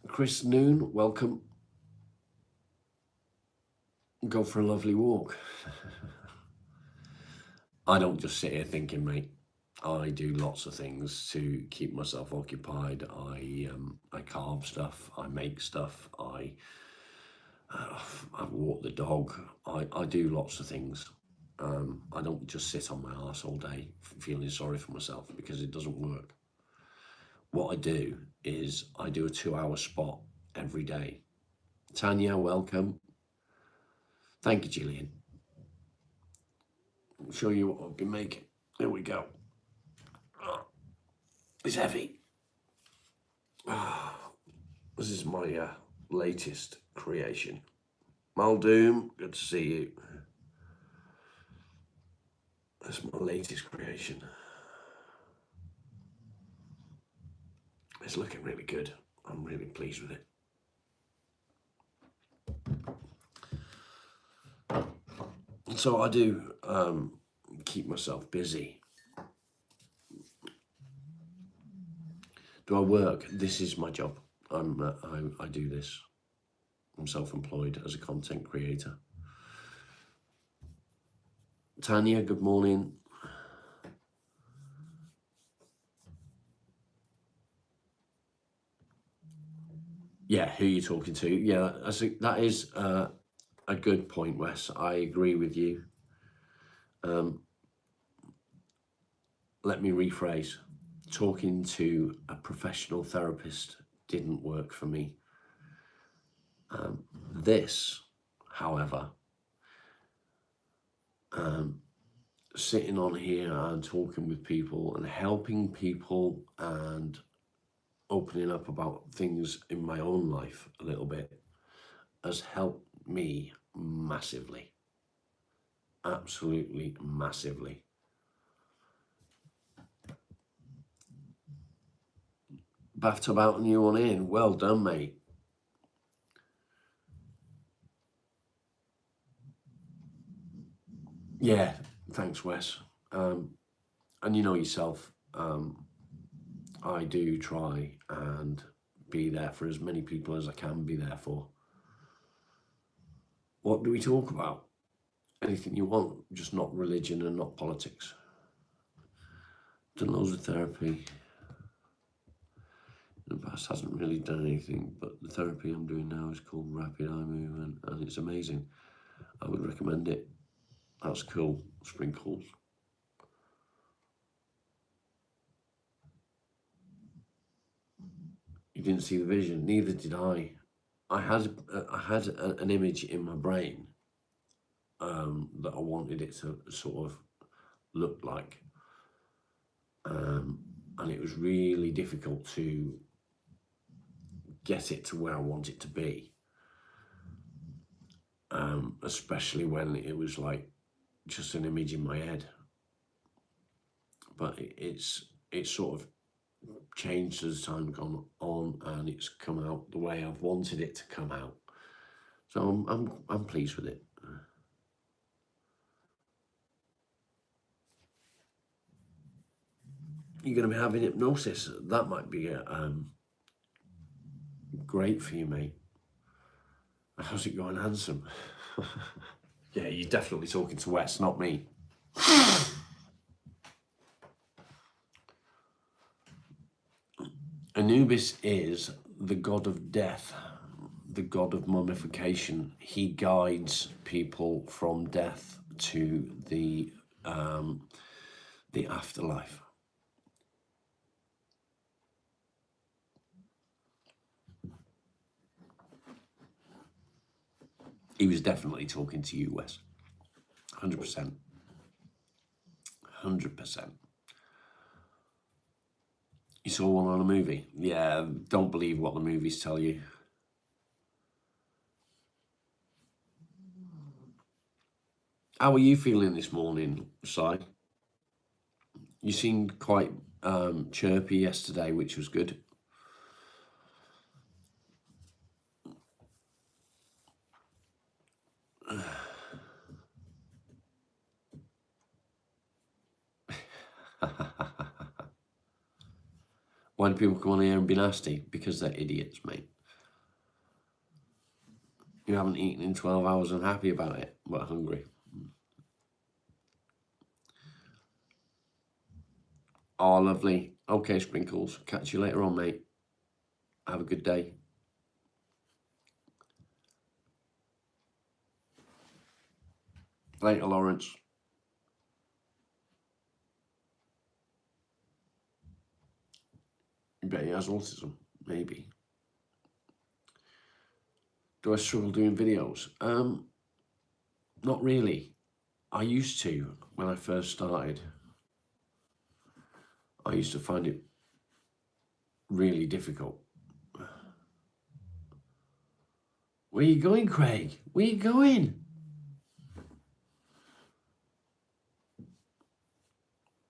Chris Noon, welcome. Go for a lovely walk. I don't just sit here thinking, mate. I do lots of things to keep myself occupied. I carve stuff. I make stuff. I walk the dog. I do lots of things. I don't just sit on my arse all day feeling sorry for myself, because it doesn't work. What I do is I do a 2-hour spot every day. Tanya, welcome. Thank you, Gillian. I'll show you what I've been making. There we go. It's heavy. This is my latest creation. Muldoon, good to see you. That's my latest creation. It's looking really good. I'm really pleased with it. So I do keep myself busy. Do I work? This is my job. I do this. I'm self-employed as a content creator. Tanya, good morning. Yeah, who are you talking to? Yeah, that is a good point, Wes. I agree with you. Let me rephrase. Talking to a professional therapist didn't work for me. This, however, sitting on here and talking with people and helping people and opening up about things in my own life a little bit has helped me massively. Absolutely massively. Bathtub out and you on in. Well done, mate. Yeah, thanks, Wes. And you know yourself, I do try and be there for as many people as I can be there for. What do we talk about? Anything you want, just not religion and not politics. Done loads of therapy. In the past hasn't really done anything, but the therapy I'm doing now is called Rapid Eye Movement, and it's amazing. I would recommend it. That's cool. Sprinkles. You didn't see the vision, neither did I. I had an image in my brain that I wanted it to sort of look like, and it was really difficult to get it to where I want it to be, especially when it was like just an image in my head. But it's sort of changed as time gone on, and it's come out the way I've wanted it to come out. So I'm pleased with it. You're going to be having hypnosis. That might be great for you, mate. How's it going, handsome? Yeah, you're definitely talking to Wes, not me. Anubis is the god of death, the god of mummification. He guides people from death to the afterlife. He was definitely talking to you, Wes. 100%. 100%. You saw one on a movie? Yeah, don't believe what the movies tell you. How are you feeling this morning, Si? You seemed quite chirpy yesterday, which was good. Why do people come on here and be nasty? Because they're idiots, mate. You haven't eaten in 12 hours and happy about it, but hungry. Oh, lovely. Okay, Sprinkles. Catch you later on, mate. Have a good day. Later, Lawrence. You bet he has autism. Maybe. Do I struggle doing videos? Not really. I used to, when I first started, I used to find it really difficult. Where are you going, Craig? Where are you going?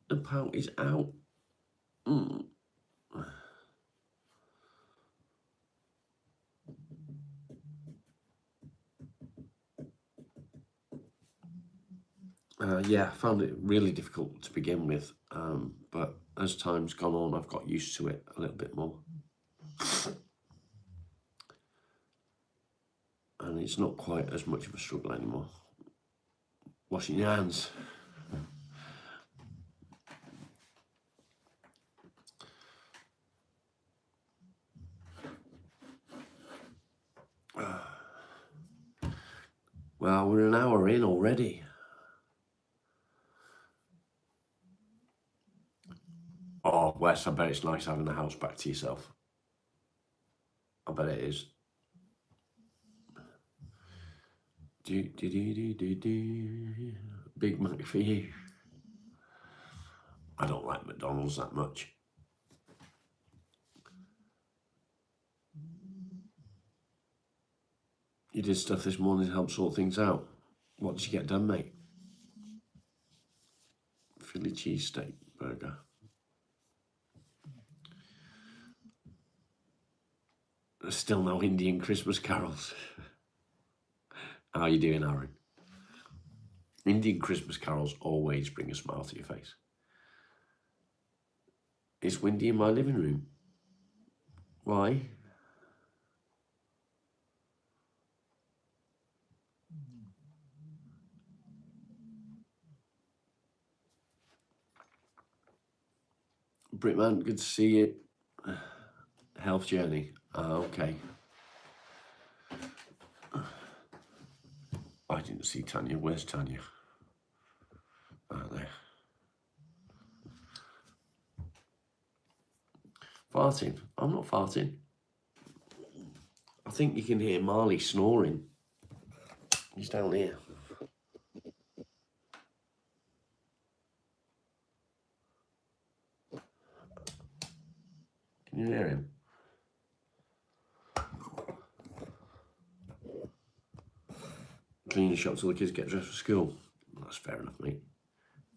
The pout is out. Yeah, I found it really difficult to begin with, but as time's gone on, I've got used to it a little bit more. And it's not quite as much of a struggle anymore. Washing your hands. Well, we're an hour in already. Oh, Wes, I bet it's nice having the house back to yourself. I bet it is. Big Mac for you. I don't like McDonald's that much. You did stuff this morning to help sort things out. What did you get done, mate? Philly cheesesteak burger. There's still no Indian Christmas carols. How are you doing, Aaron? Indian Christmas carols always bring a smile to your face. It's windy in my living room. Why? Britman, good to see you. Health journey. Okay. I didn't see Tanya. Where's Tanya? There. Farting? I'm not farting. I think you can hear Marley snoring. He's down here. Can you hear him? Clean the shop till the kids get dressed for school. That's fair enough, mate.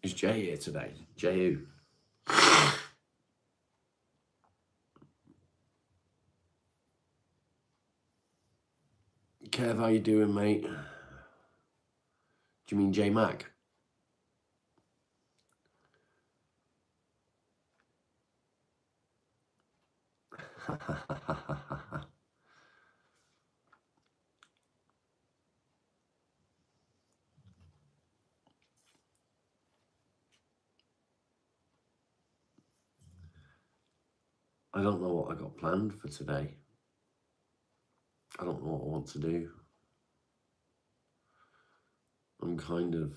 Is Jay here today? Jay who? Kev, how you doing, mate? Do you mean J Mac? I don't know what I got planned for today. I don't know what I want to do. I'm kind of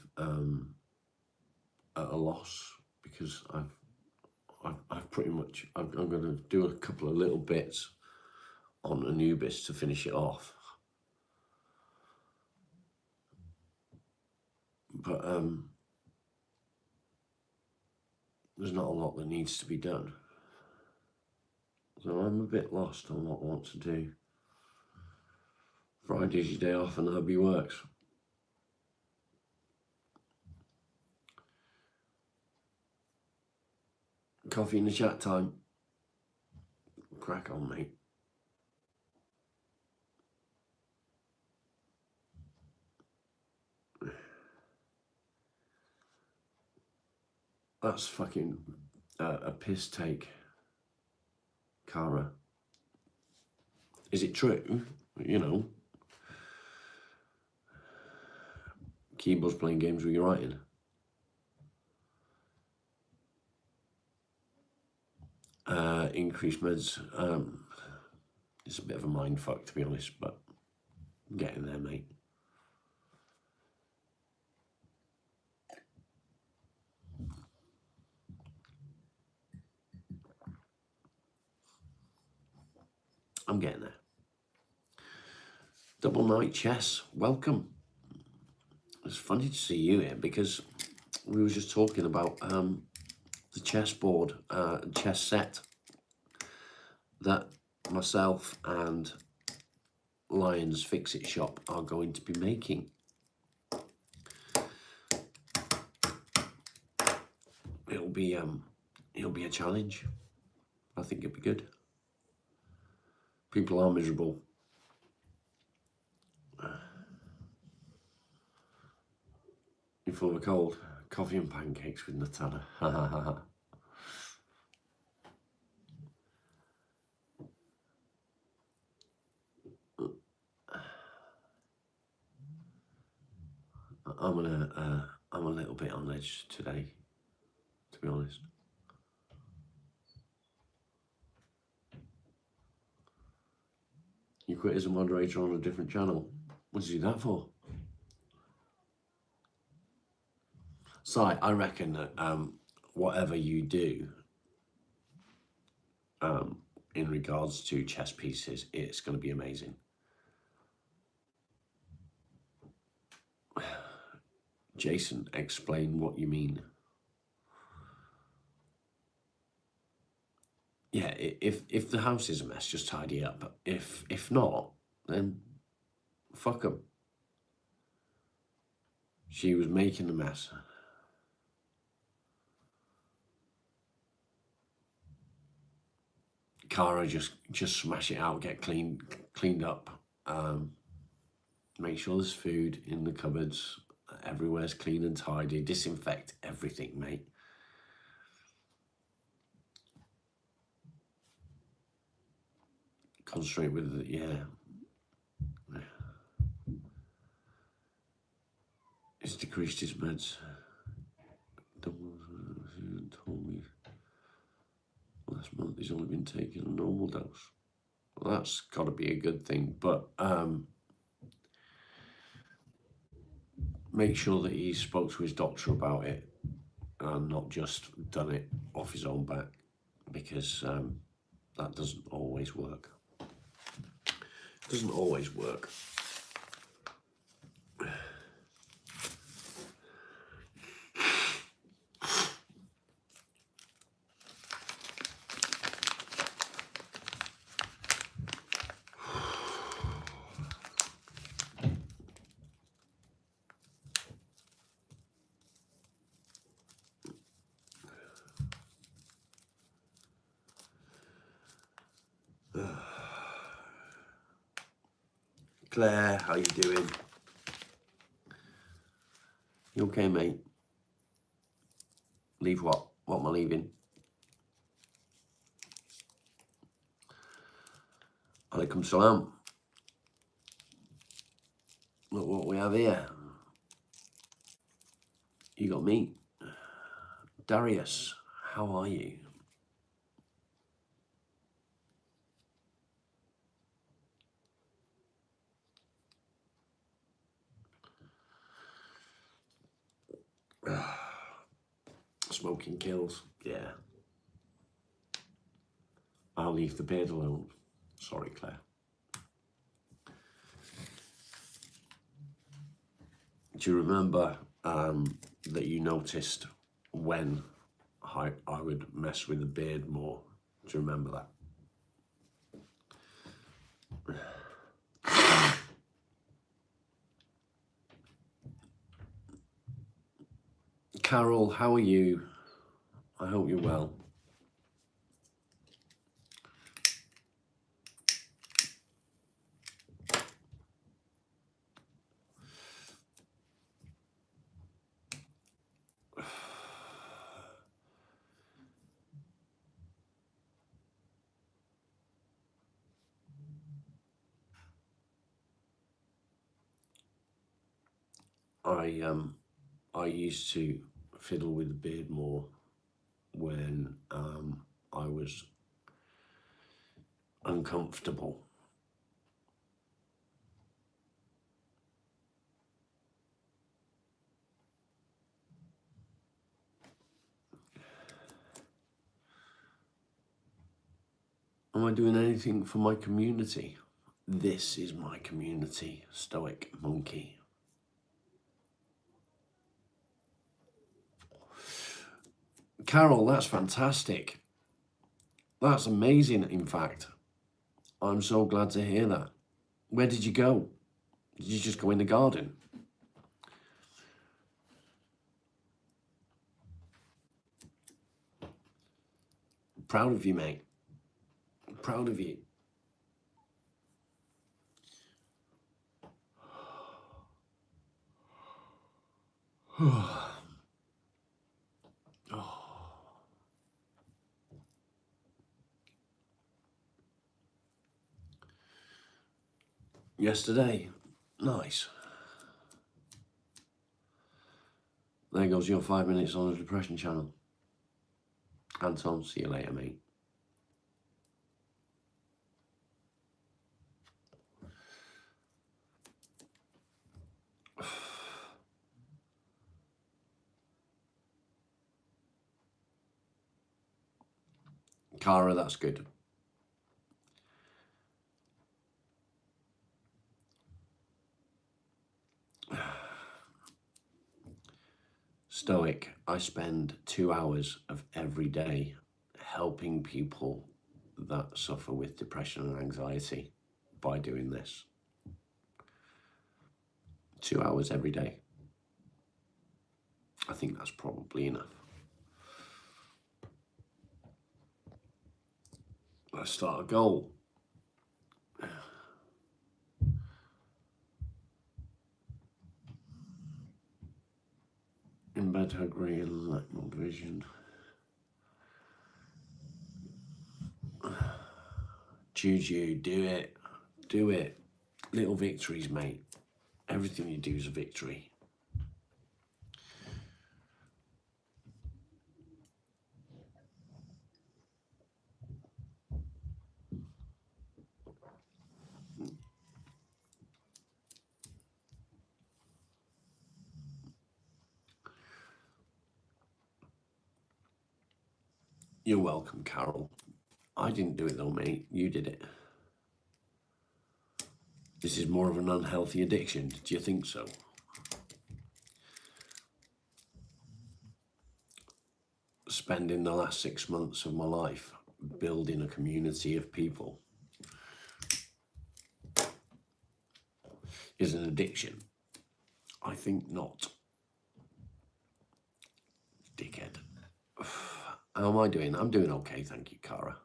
at a loss because I've pretty much, I'm going to do a couple of little bits on Anubis to finish it off. But there's not a lot that needs to be done. So I'm a bit lost on what I want to do. Friday's your day off and hubby works. Coffee in the chat time. Crack on, mate. That's fucking a piss take, Cara. Is it true? You know, Keyboard's playing games with your writing. Increased meds. It's a bit of a mind fuck, to be honest, but I'm getting there, mate. I'm getting there. Double Night Chess, welcome. It's funny to see you here because we were just talking about the chessboard, chess set that myself and Lions Fix-It Shop are going to be making. It'll be a challenge. I think it'll be good. People are miserable. You're full of a cold. Coffee and pancakes with Nutella. Ha ha ha ha. I'm a little bit on edge today, to be honest. You quit as a moderator on a different channel. What did you do that for? Si, I reckon that whatever you do in regards to chess pieces, it's going to be amazing. Jason, explain what you mean. Yeah, if the house is a mess, just tidy it up. If not, then fuck them. She was making a mess. Cara, just smash it out, get cleaned up. Make sure there's food in the cupboards. Everywhere's clean and tidy. Disinfect everything, mate. Concentrate with it, yeah. He's decreased his meds. Told me last month he's only been taking a normal dose. Well, that's got to be a good thing, but make sure that he spoke to his doctor about it and not just done it off his own back, because that doesn't always work. It doesn't always work. Claire, how you doing? You okay, mate? Leave what? What am I leaving? Alaikum salam. Look what we have here. You got me. Darius, how are you? Smoking kills, yeah. I'll leave the beard alone. Sorry, Claire. Do you remember that you noticed when I would mess with the beard more? Do you remember that? Carol, how are you? I hope you're well. I used to fiddle with the beard more when I was uncomfortable. Am I doing anything for my community? This is my community, Stoic Monkey. Carol, that's fantastic. That's amazing, in fact. I'm so glad to hear that. Where did you go? Did you just go in the garden? Proud of you, mate. Proud of you. Yesterday. Nice. There goes your 5 minutes on the depression channel. Anton, see you later, mate. Cara, that's good. Stoic, I spend 2 hours of every day helping people that suffer with depression and anxiety by doing this. 2 hours every day. I think that's probably enough. Let's start a goal. Embed her grey and lack more vision. Juju, do it. Do it. Little victories, mate. Everything you do is a victory. You're welcome, Carol. I didn't do it though, mate. You did it. This is more of an unhealthy addiction. Do you think so? Spending the last 6 months of my life building a community of people is an addiction. I think not. Dickhead. How am I doing? I'm doing okay, thank you, Cara.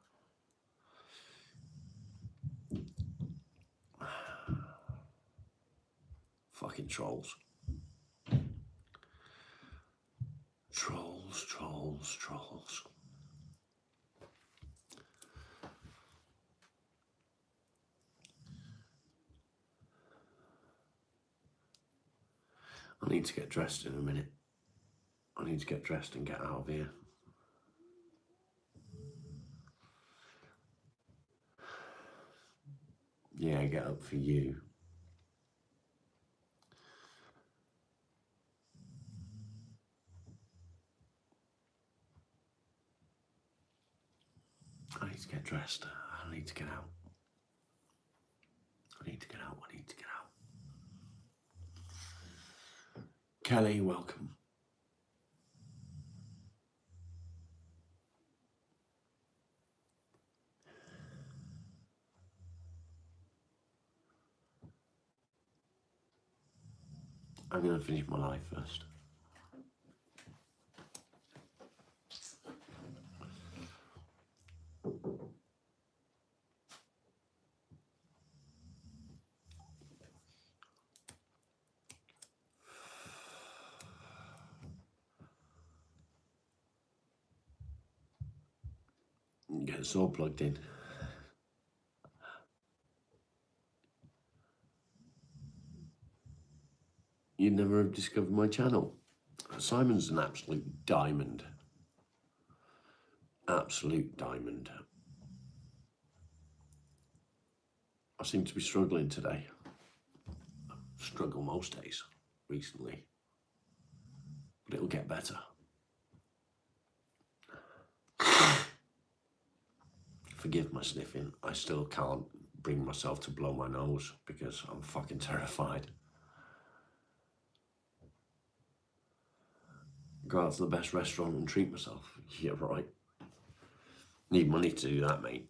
Fucking trolls. Trolls, trolls, trolls. I need to get dressed in a minute. I need to get dressed and get out of here. Yeah, get up for you. I need to get dressed. I need to get out. I need to get out. I need to get out. Kelly, welcome. I'm going to finish my life first. Get us all plugged in. You'd never have discovered my channel. Simon's an absolute diamond. Absolute diamond. I seem to be struggling today. Struggle most days recently. But it'll get better. Forgive my sniffing. I still can't bring myself to blow my nose because I'm fucking terrified. Go out to the best restaurant and treat myself. Yeah, right. Need money to do that, mate.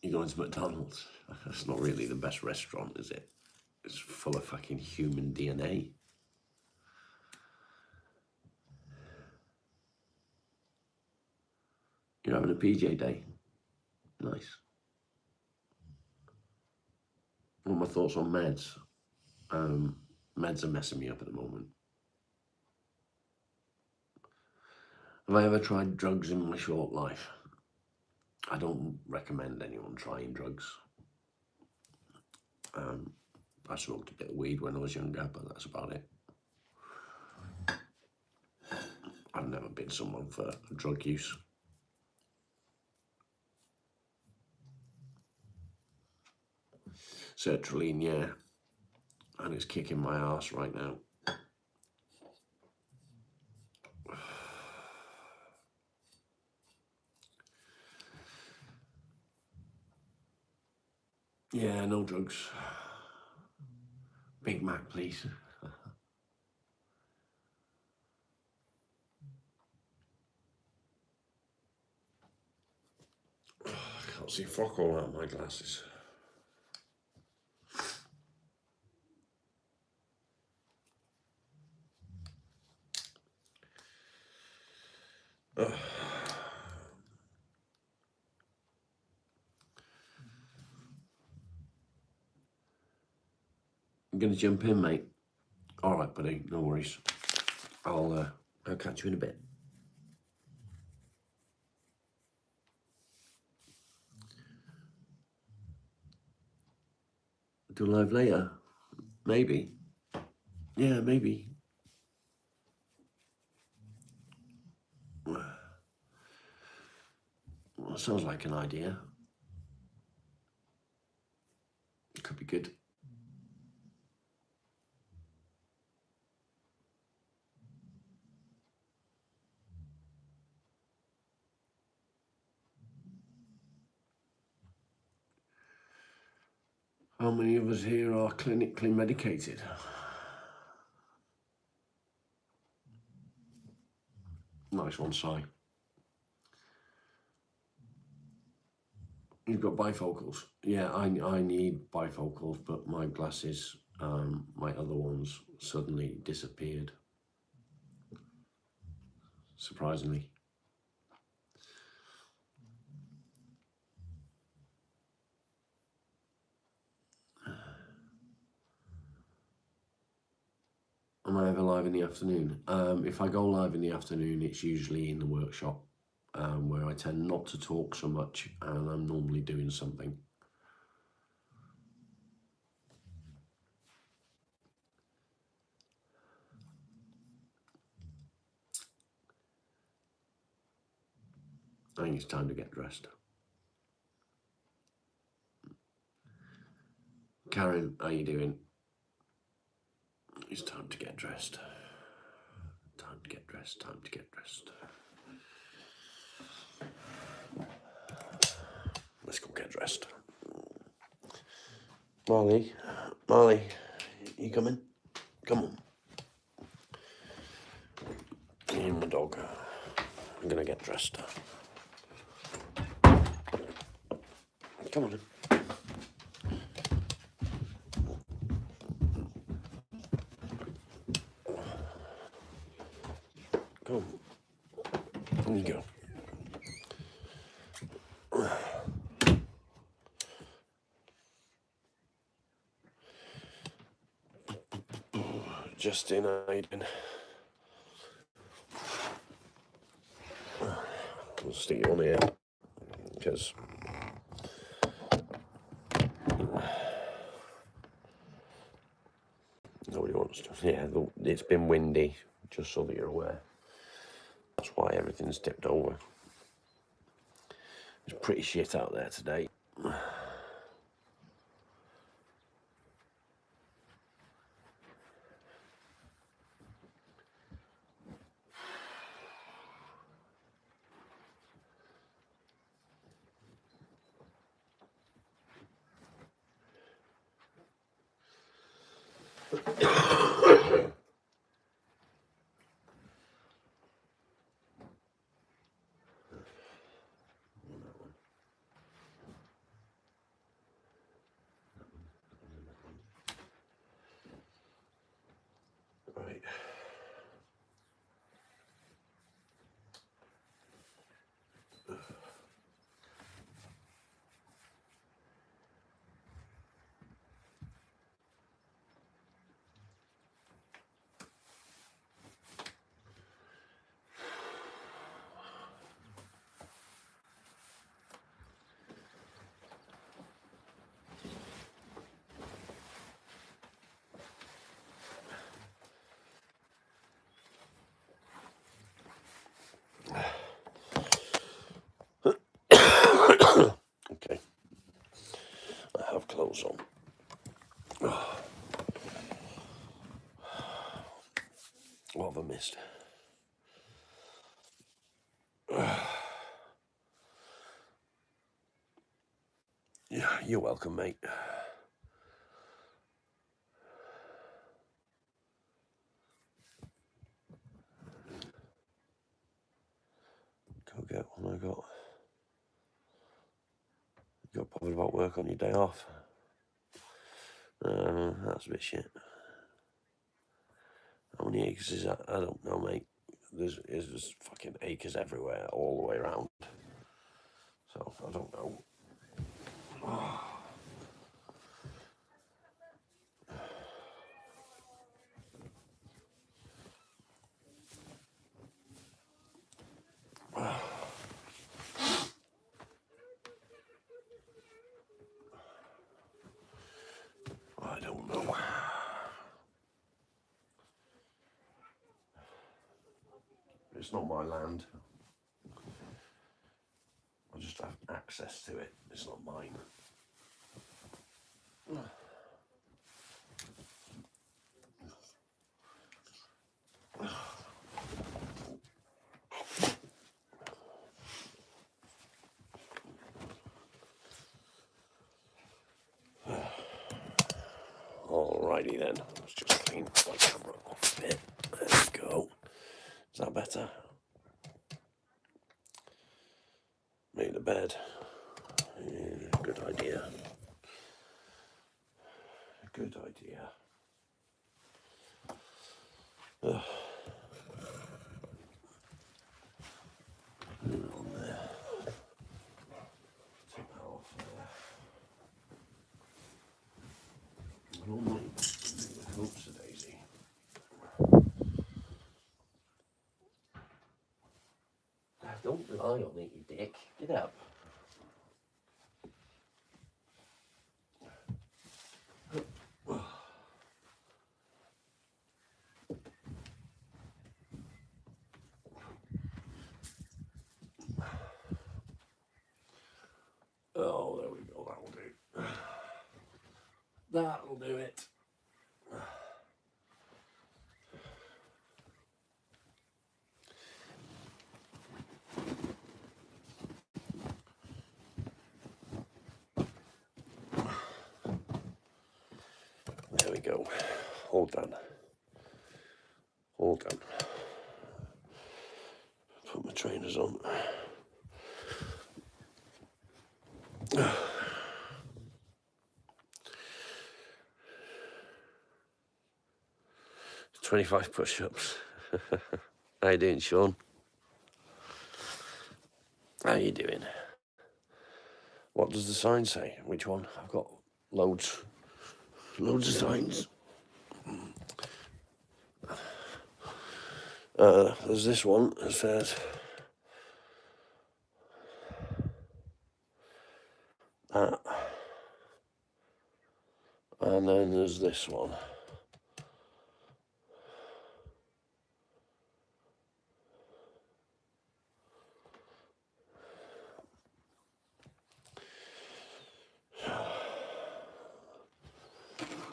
You go into McDonald's. That's not really the best restaurant, is it? It's full of fucking human DNA. You're having a PJ day. Nice. What are my thoughts on meds? Meds are messing me up at the moment. Have I ever tried drugs in my short life? I don't recommend anyone trying drugs. I smoked a bit of weed when I was younger, but that's about it. I've never been someone for drug use. Sertraline, yeah. And it's kicking my ass right now. Yeah, no drugs. Big Mac, please. I can't see fuck all out of my glasses. I'm gonna jump in, mate. All right, buddy. No worries. I'll catch you in a bit. Do live later? Maybe. Yeah, maybe. Well, sounds like an idea. Could be good. How many of us here are clinically medicated? Nice one, Si. You've got bifocals. Yeah, I need bifocals, but my glasses, my other ones, suddenly disappeared. Surprisingly. Am I ever live in the afternoon? If I go live in the afternoon, it's usually in the workshop, where I tend not to talk so much, and I'm normally doing something. I think it's time to get dressed. Karen, how you doing? It's time to get dressed. Time to get dressed, time to get dressed. Let's go get dressed. Marley, you coming? Come on. Me and my dog. I'm gonna get dressed. Come on then. Come on. There you go. Justin, how you doing? I'll stick you on here because nobody wants to. Yeah, it's been windy, just so that you're aware. That's why everything's tipped over. It's pretty shit out there today. goes on. What have I missed? Yeah, you're welcome, mate. Go get one I got. You got bothered about work on your day off. That's a bit shit. How many acres is that? I don't know, mate. There's just fucking acres everywhere, all the way around. So, I don't know. I don't know. It's not my land. I just have access to it. It's not mine. Alrighty then. Let's just clean my camera off a bit. There we go. Is that better? Make the bed. Yeah, good idea. Good idea. Ugh. On there. Take that off there. Normally, with hopes of Daisy. Don't lie on it, you dick. Get up. Oh, there we go. That'll do. That'll do it. There we go. All done. All done. Put my trainers on. Uh, 25 push-ups. How you doing, Sean? How you doing? What does the sign say? Which one? I've got loads of signs. There's this one that says that, and then there's this one.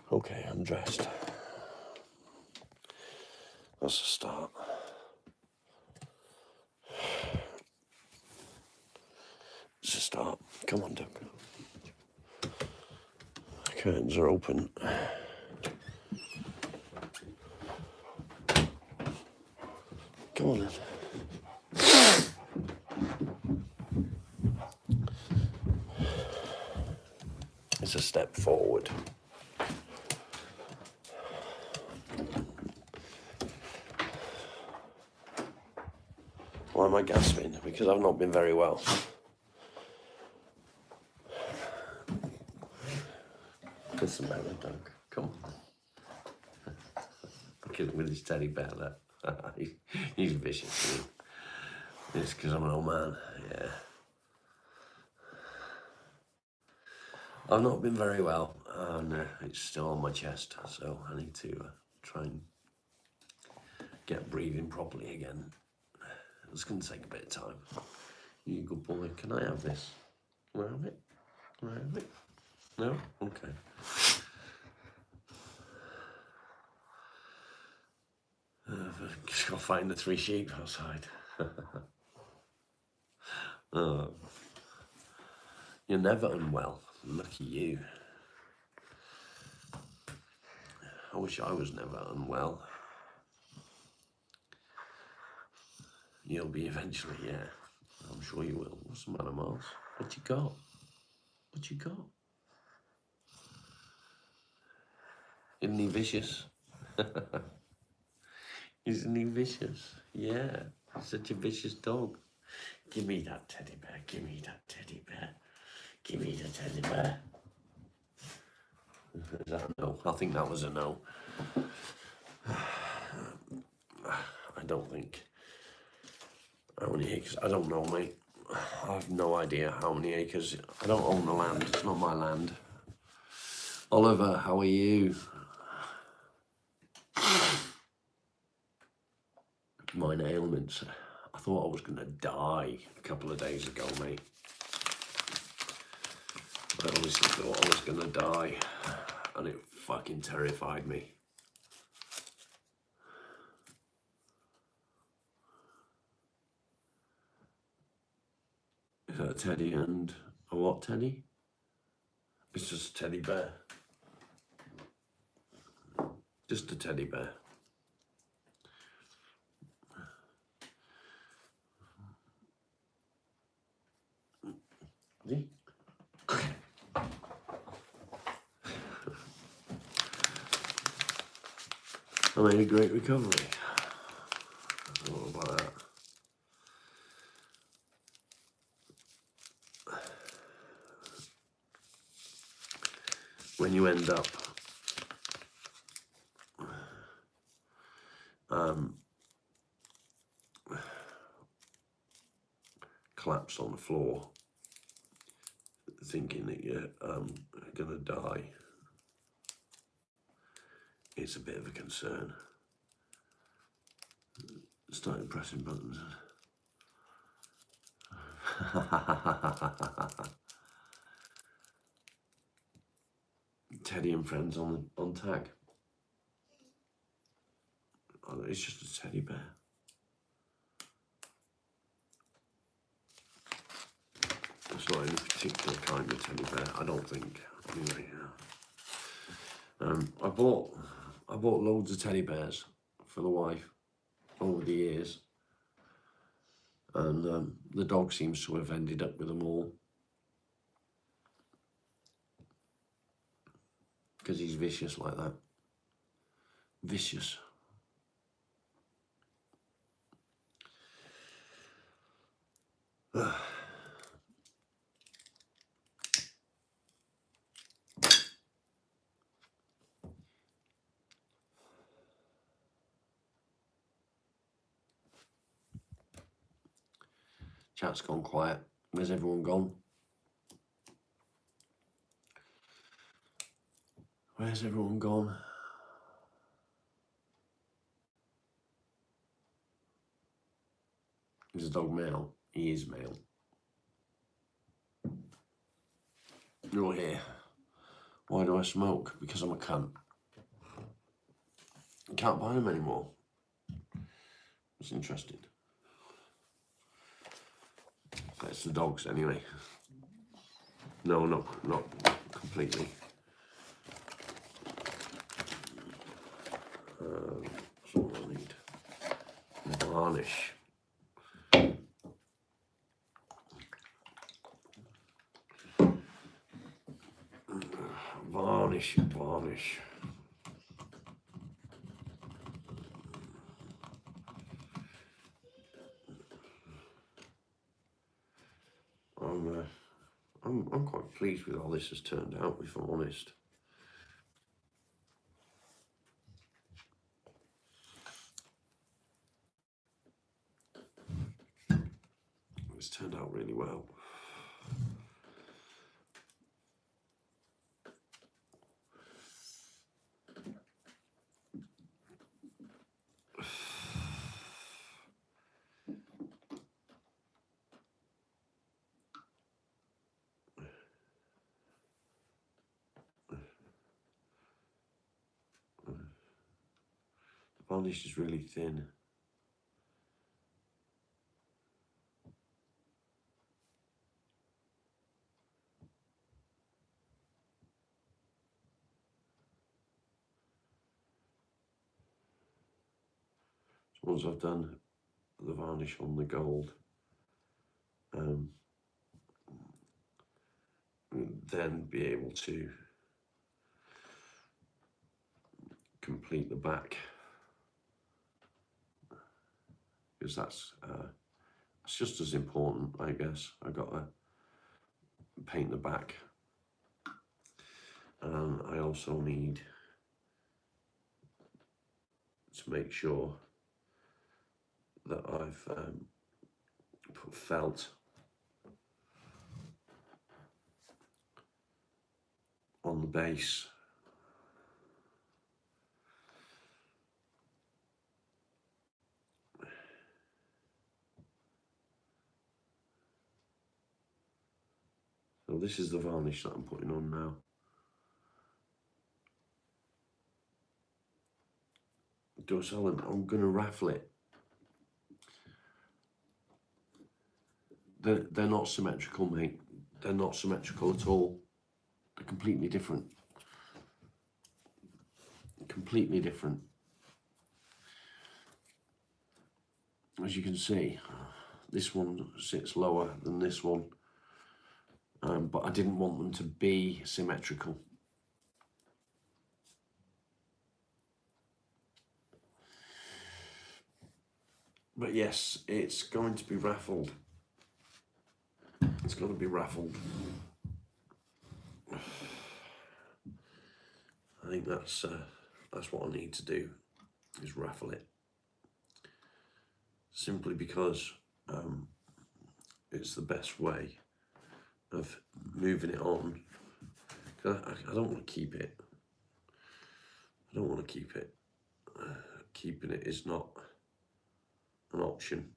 Okay, I'm dressed. That's a start. It's a start. Come on, Doug. The curtains are open. Come on, then. It's a step forward. Why am I gasping? Because I've not been very well. Listen, man, Doug. Come on. Look at him with his teddy bear there. He's vicious. It's because I'm an old man. Yeah. I've not been very well, and it's still on my chest, so I need to try and get breathing properly again. It's going to take a bit of time. You good boy. Can I have this? Can I have it? Can I have it? No? Okay. Just got to find the 3 sheep outside. Oh, you're never unwell. Lucky you. I wish I was never unwell. You'll be eventually, yeah. I'm sure you will. What's the matter, Miles? What you got? What you got? Isn't he vicious? Isn't he vicious? Yeah. Such a vicious dog. Give me that teddy bear. Give me that teddy bear. Give me the teddy bear. Is that a no? I think that was a no. I don't think. How many acres? I don't know, mate. I have no idea how many acres. I don't own the land. It's not my land. Oliver, how are you? Minor ailments. I thought I was going to die a couple of days ago, mate. I honestly thought I was going to die, and it fucking terrified me. Is that a teddy and a what teddy? It's just a teddy bear. Just a teddy bear. See? I made a great recovery. What about that? When you end up collapsed on the floor, thinking that you're gonna die, it's a bit of a concern. Starting pressing buttons. Teddy and friends on tag. Oh, it's just a teddy bear. It's not any particular kind of teddy bear, I don't think. Anyway, I bought loads of teddy bears for the wife over the years, and the dog seems to have ended up with them all because he's vicious like that. Vicious. Chat's gone quiet. Where's everyone gone? Where's everyone gone? Is the dog male? He is male. You're here. Why do I smoke? Because I'm a cunt. You can't buy them anymore. It's interesting. That's the dogs anyway. No, not completely. That's all I need. Varnish. Varnish. I'm quite pleased with how this has turned out, if I'm honest. It's turned out really well. varnish is really thin. So once I've done the varnish on the gold, then be able to complete the back, because that's just as important, I guess. I got to paint the back, and I also need to make sure that I've put felt on the base. So this is the varnish that I'm putting on now. I'm going to raffle it. They're not symmetrical, mate. They're not symmetrical at all. They're completely different. Completely different. As you can see, this one sits lower than this one, but I didn't want them to be symmetrical. But yes, it's going to be raffled. It's going to be raffled. I think that's what I need to do, is raffle it. Simply because it's the best way of moving it on. I don't want to keep it. I don't want to keep it. Keeping it is not an option.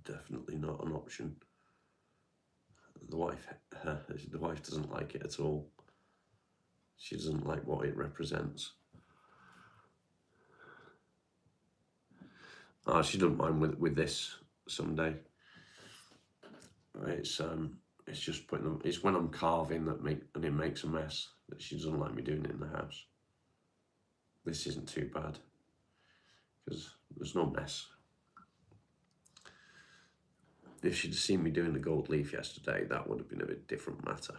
Definitely not an option. The wife doesn't like it at all. She doesn't like what it represents. She doesn't mind with this someday. It's just putting them. It's when I'm carving and it makes a mess that she doesn't like me doing it in the house. This isn't too bad because there's no mess. If she'd seen me doing the gold leaf yesterday, that would have been a bit different matter.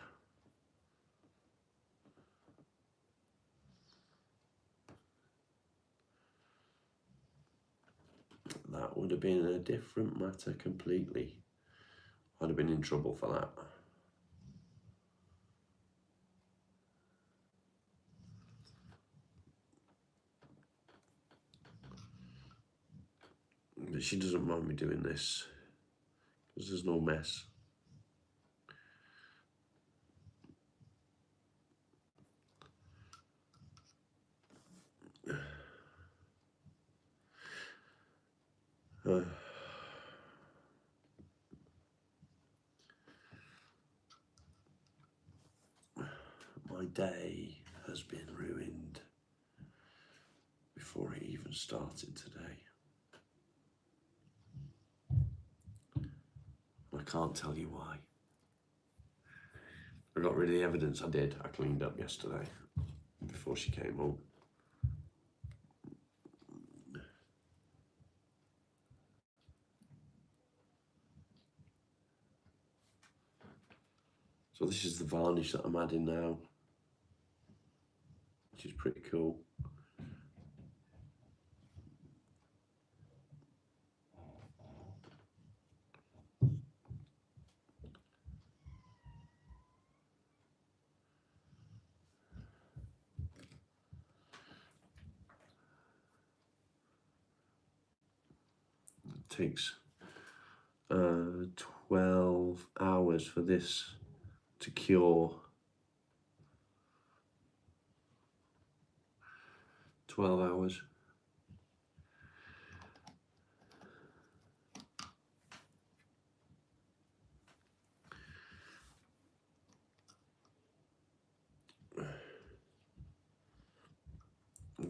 That would have been a different matter completely. I'd have been in trouble for that. But she doesn't mind me doing this because there's no mess. My day has been ruined before it even started today. I can't tell you why. I got rid of the evidence. I cleaned up yesterday before she came home. So this is the varnish that I'm adding now, which is pretty cool. It takes 12 hours for this to cure. 12 hours.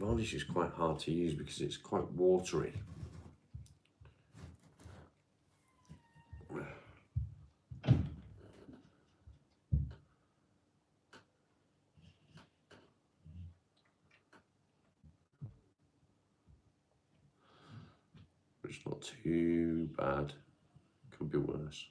varnish is quite hard to use because it's quite watery. It's not too bad. Could be worse.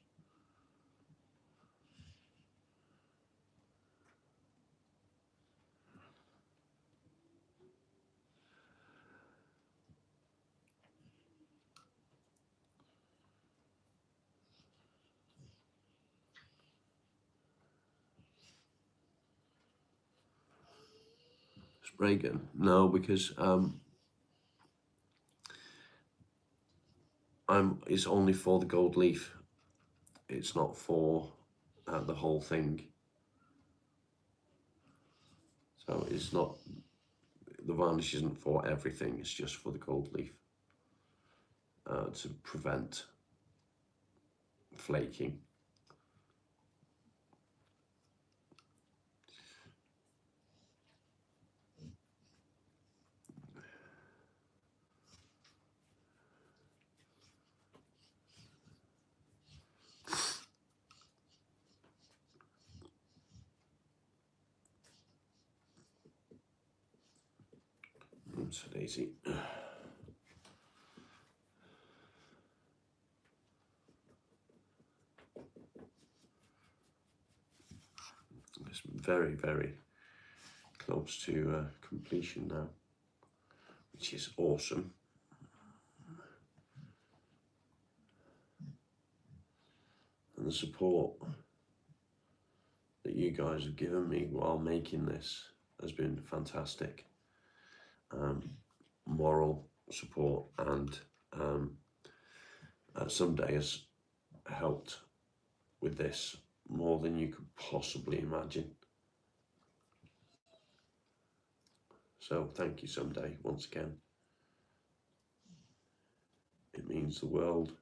Spray gun? No, because it's only for the gold leaf. It's not for the whole thing. So it's not, the varnish isn't for everything, it's just for the gold leaf to prevent flaking. Oops, daisy. It's very, very close to completion now, which is awesome. And the support that you guys have given me while making this has been fantastic. Moral support and Someday has helped with this more than you could possibly imagine. So thank you, Someday, once again. It means the world.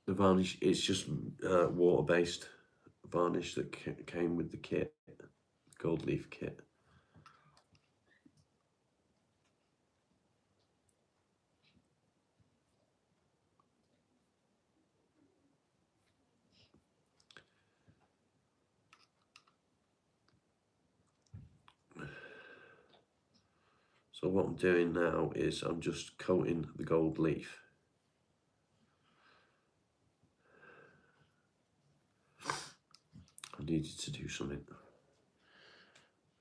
The varnish, it's just water-based varnish that came with the kit, gold leaf kit. So what I'm doing now is I'm just coating the gold leaf. I needed to do something.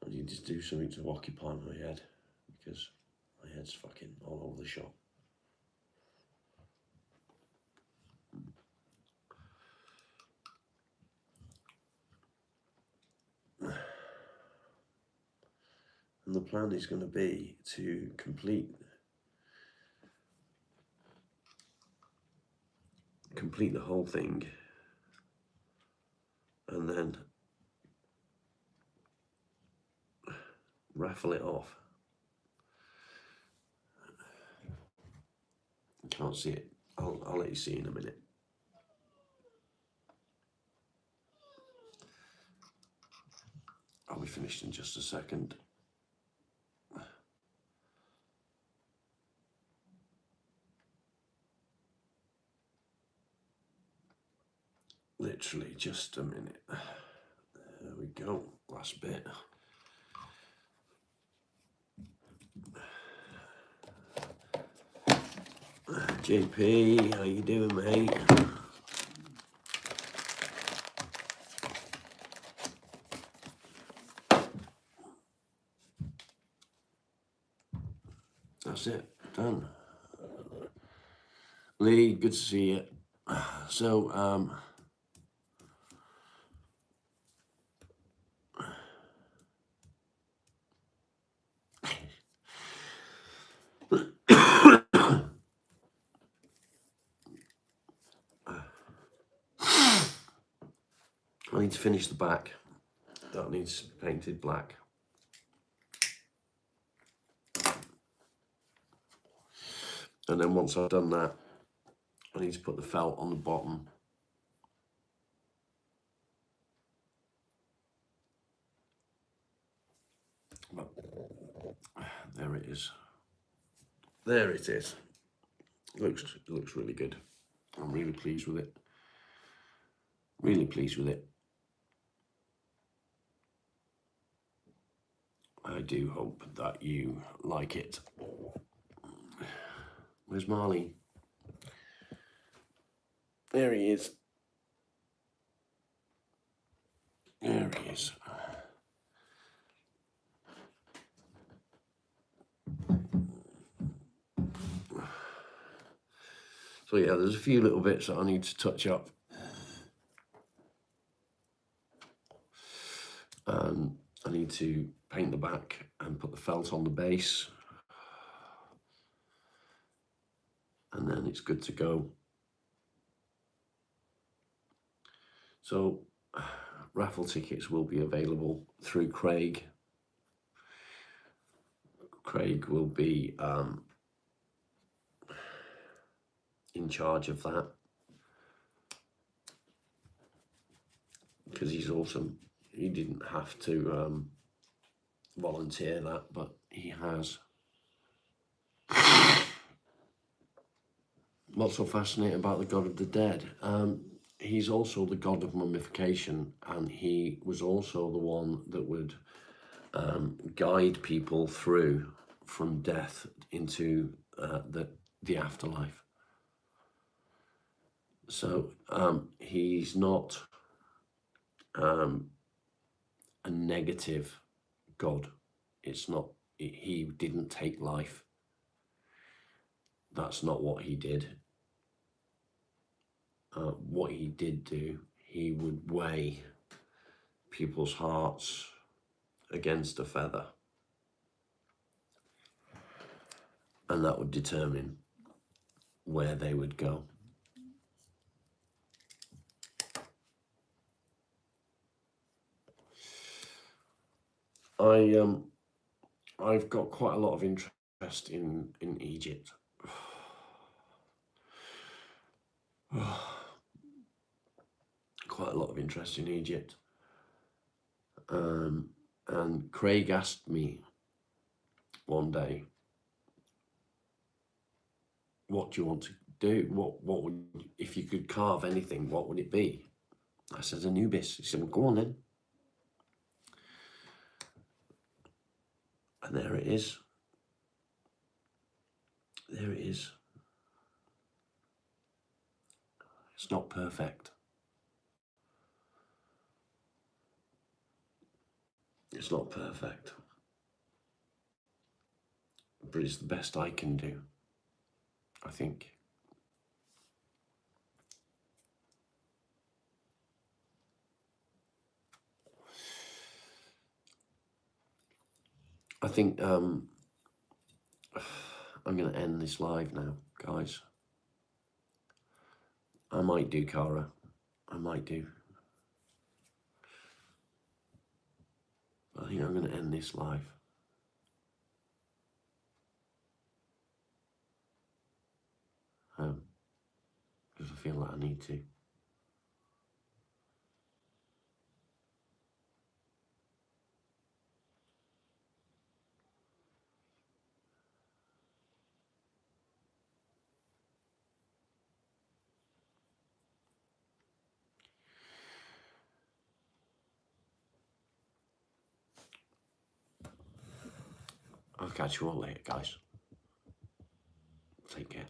I needed to do something to occupy my head because my head's fucking all over the shop. And the plan is going to be to complete the whole thing and then raffle it off. You can't see it. I'll let you see in a minute. I'll be finished in just a second. Literally just a minute. There we go, last bit. JP, how you doing, mate? That's it, done. Lee, good to see you. So, I need to finish the back. That needs painted black. And then once I've done that, I need to put the felt on the bottom There it is. There it is. It looks really good. I'm really pleased with it. Really pleased with it. I do hope that you like it. Where's Marley? There he is. There he is. So yeah, there's a few little bits that I need to touch up. I need to paint the back and put the felt on the base. And then it's good to go. So raffle tickets will be available through Craig. Craig will be in charge of that because he's awesome. He didn't have to volunteer that, but he has. What's so fascinating about the God of the Dead? He's also the God of mummification, and he was also the one that would guide people through from death into the afterlife. So he's not a negative God. It's not, he didn't take life. That's not what he did. What he did do, he would weigh people's hearts against a feather. And that would determine where they would go. I've got quite a lot of interest in Egypt. Quite a lot of interest in Egypt. And Craig asked me one day, what do you want to do? What would, if you could carve anything, what would it be? I said, Anubis. He said, well, go on then. And there it is. There it is. It's not perfect. It's not perfect. But it's the best I can do, I think. I think I'm going to end this live now, guys. I might do, Cara. I might do. I think I'm going to end this live. Because I feel like I need to. I'll catch you all later, guys. Take care.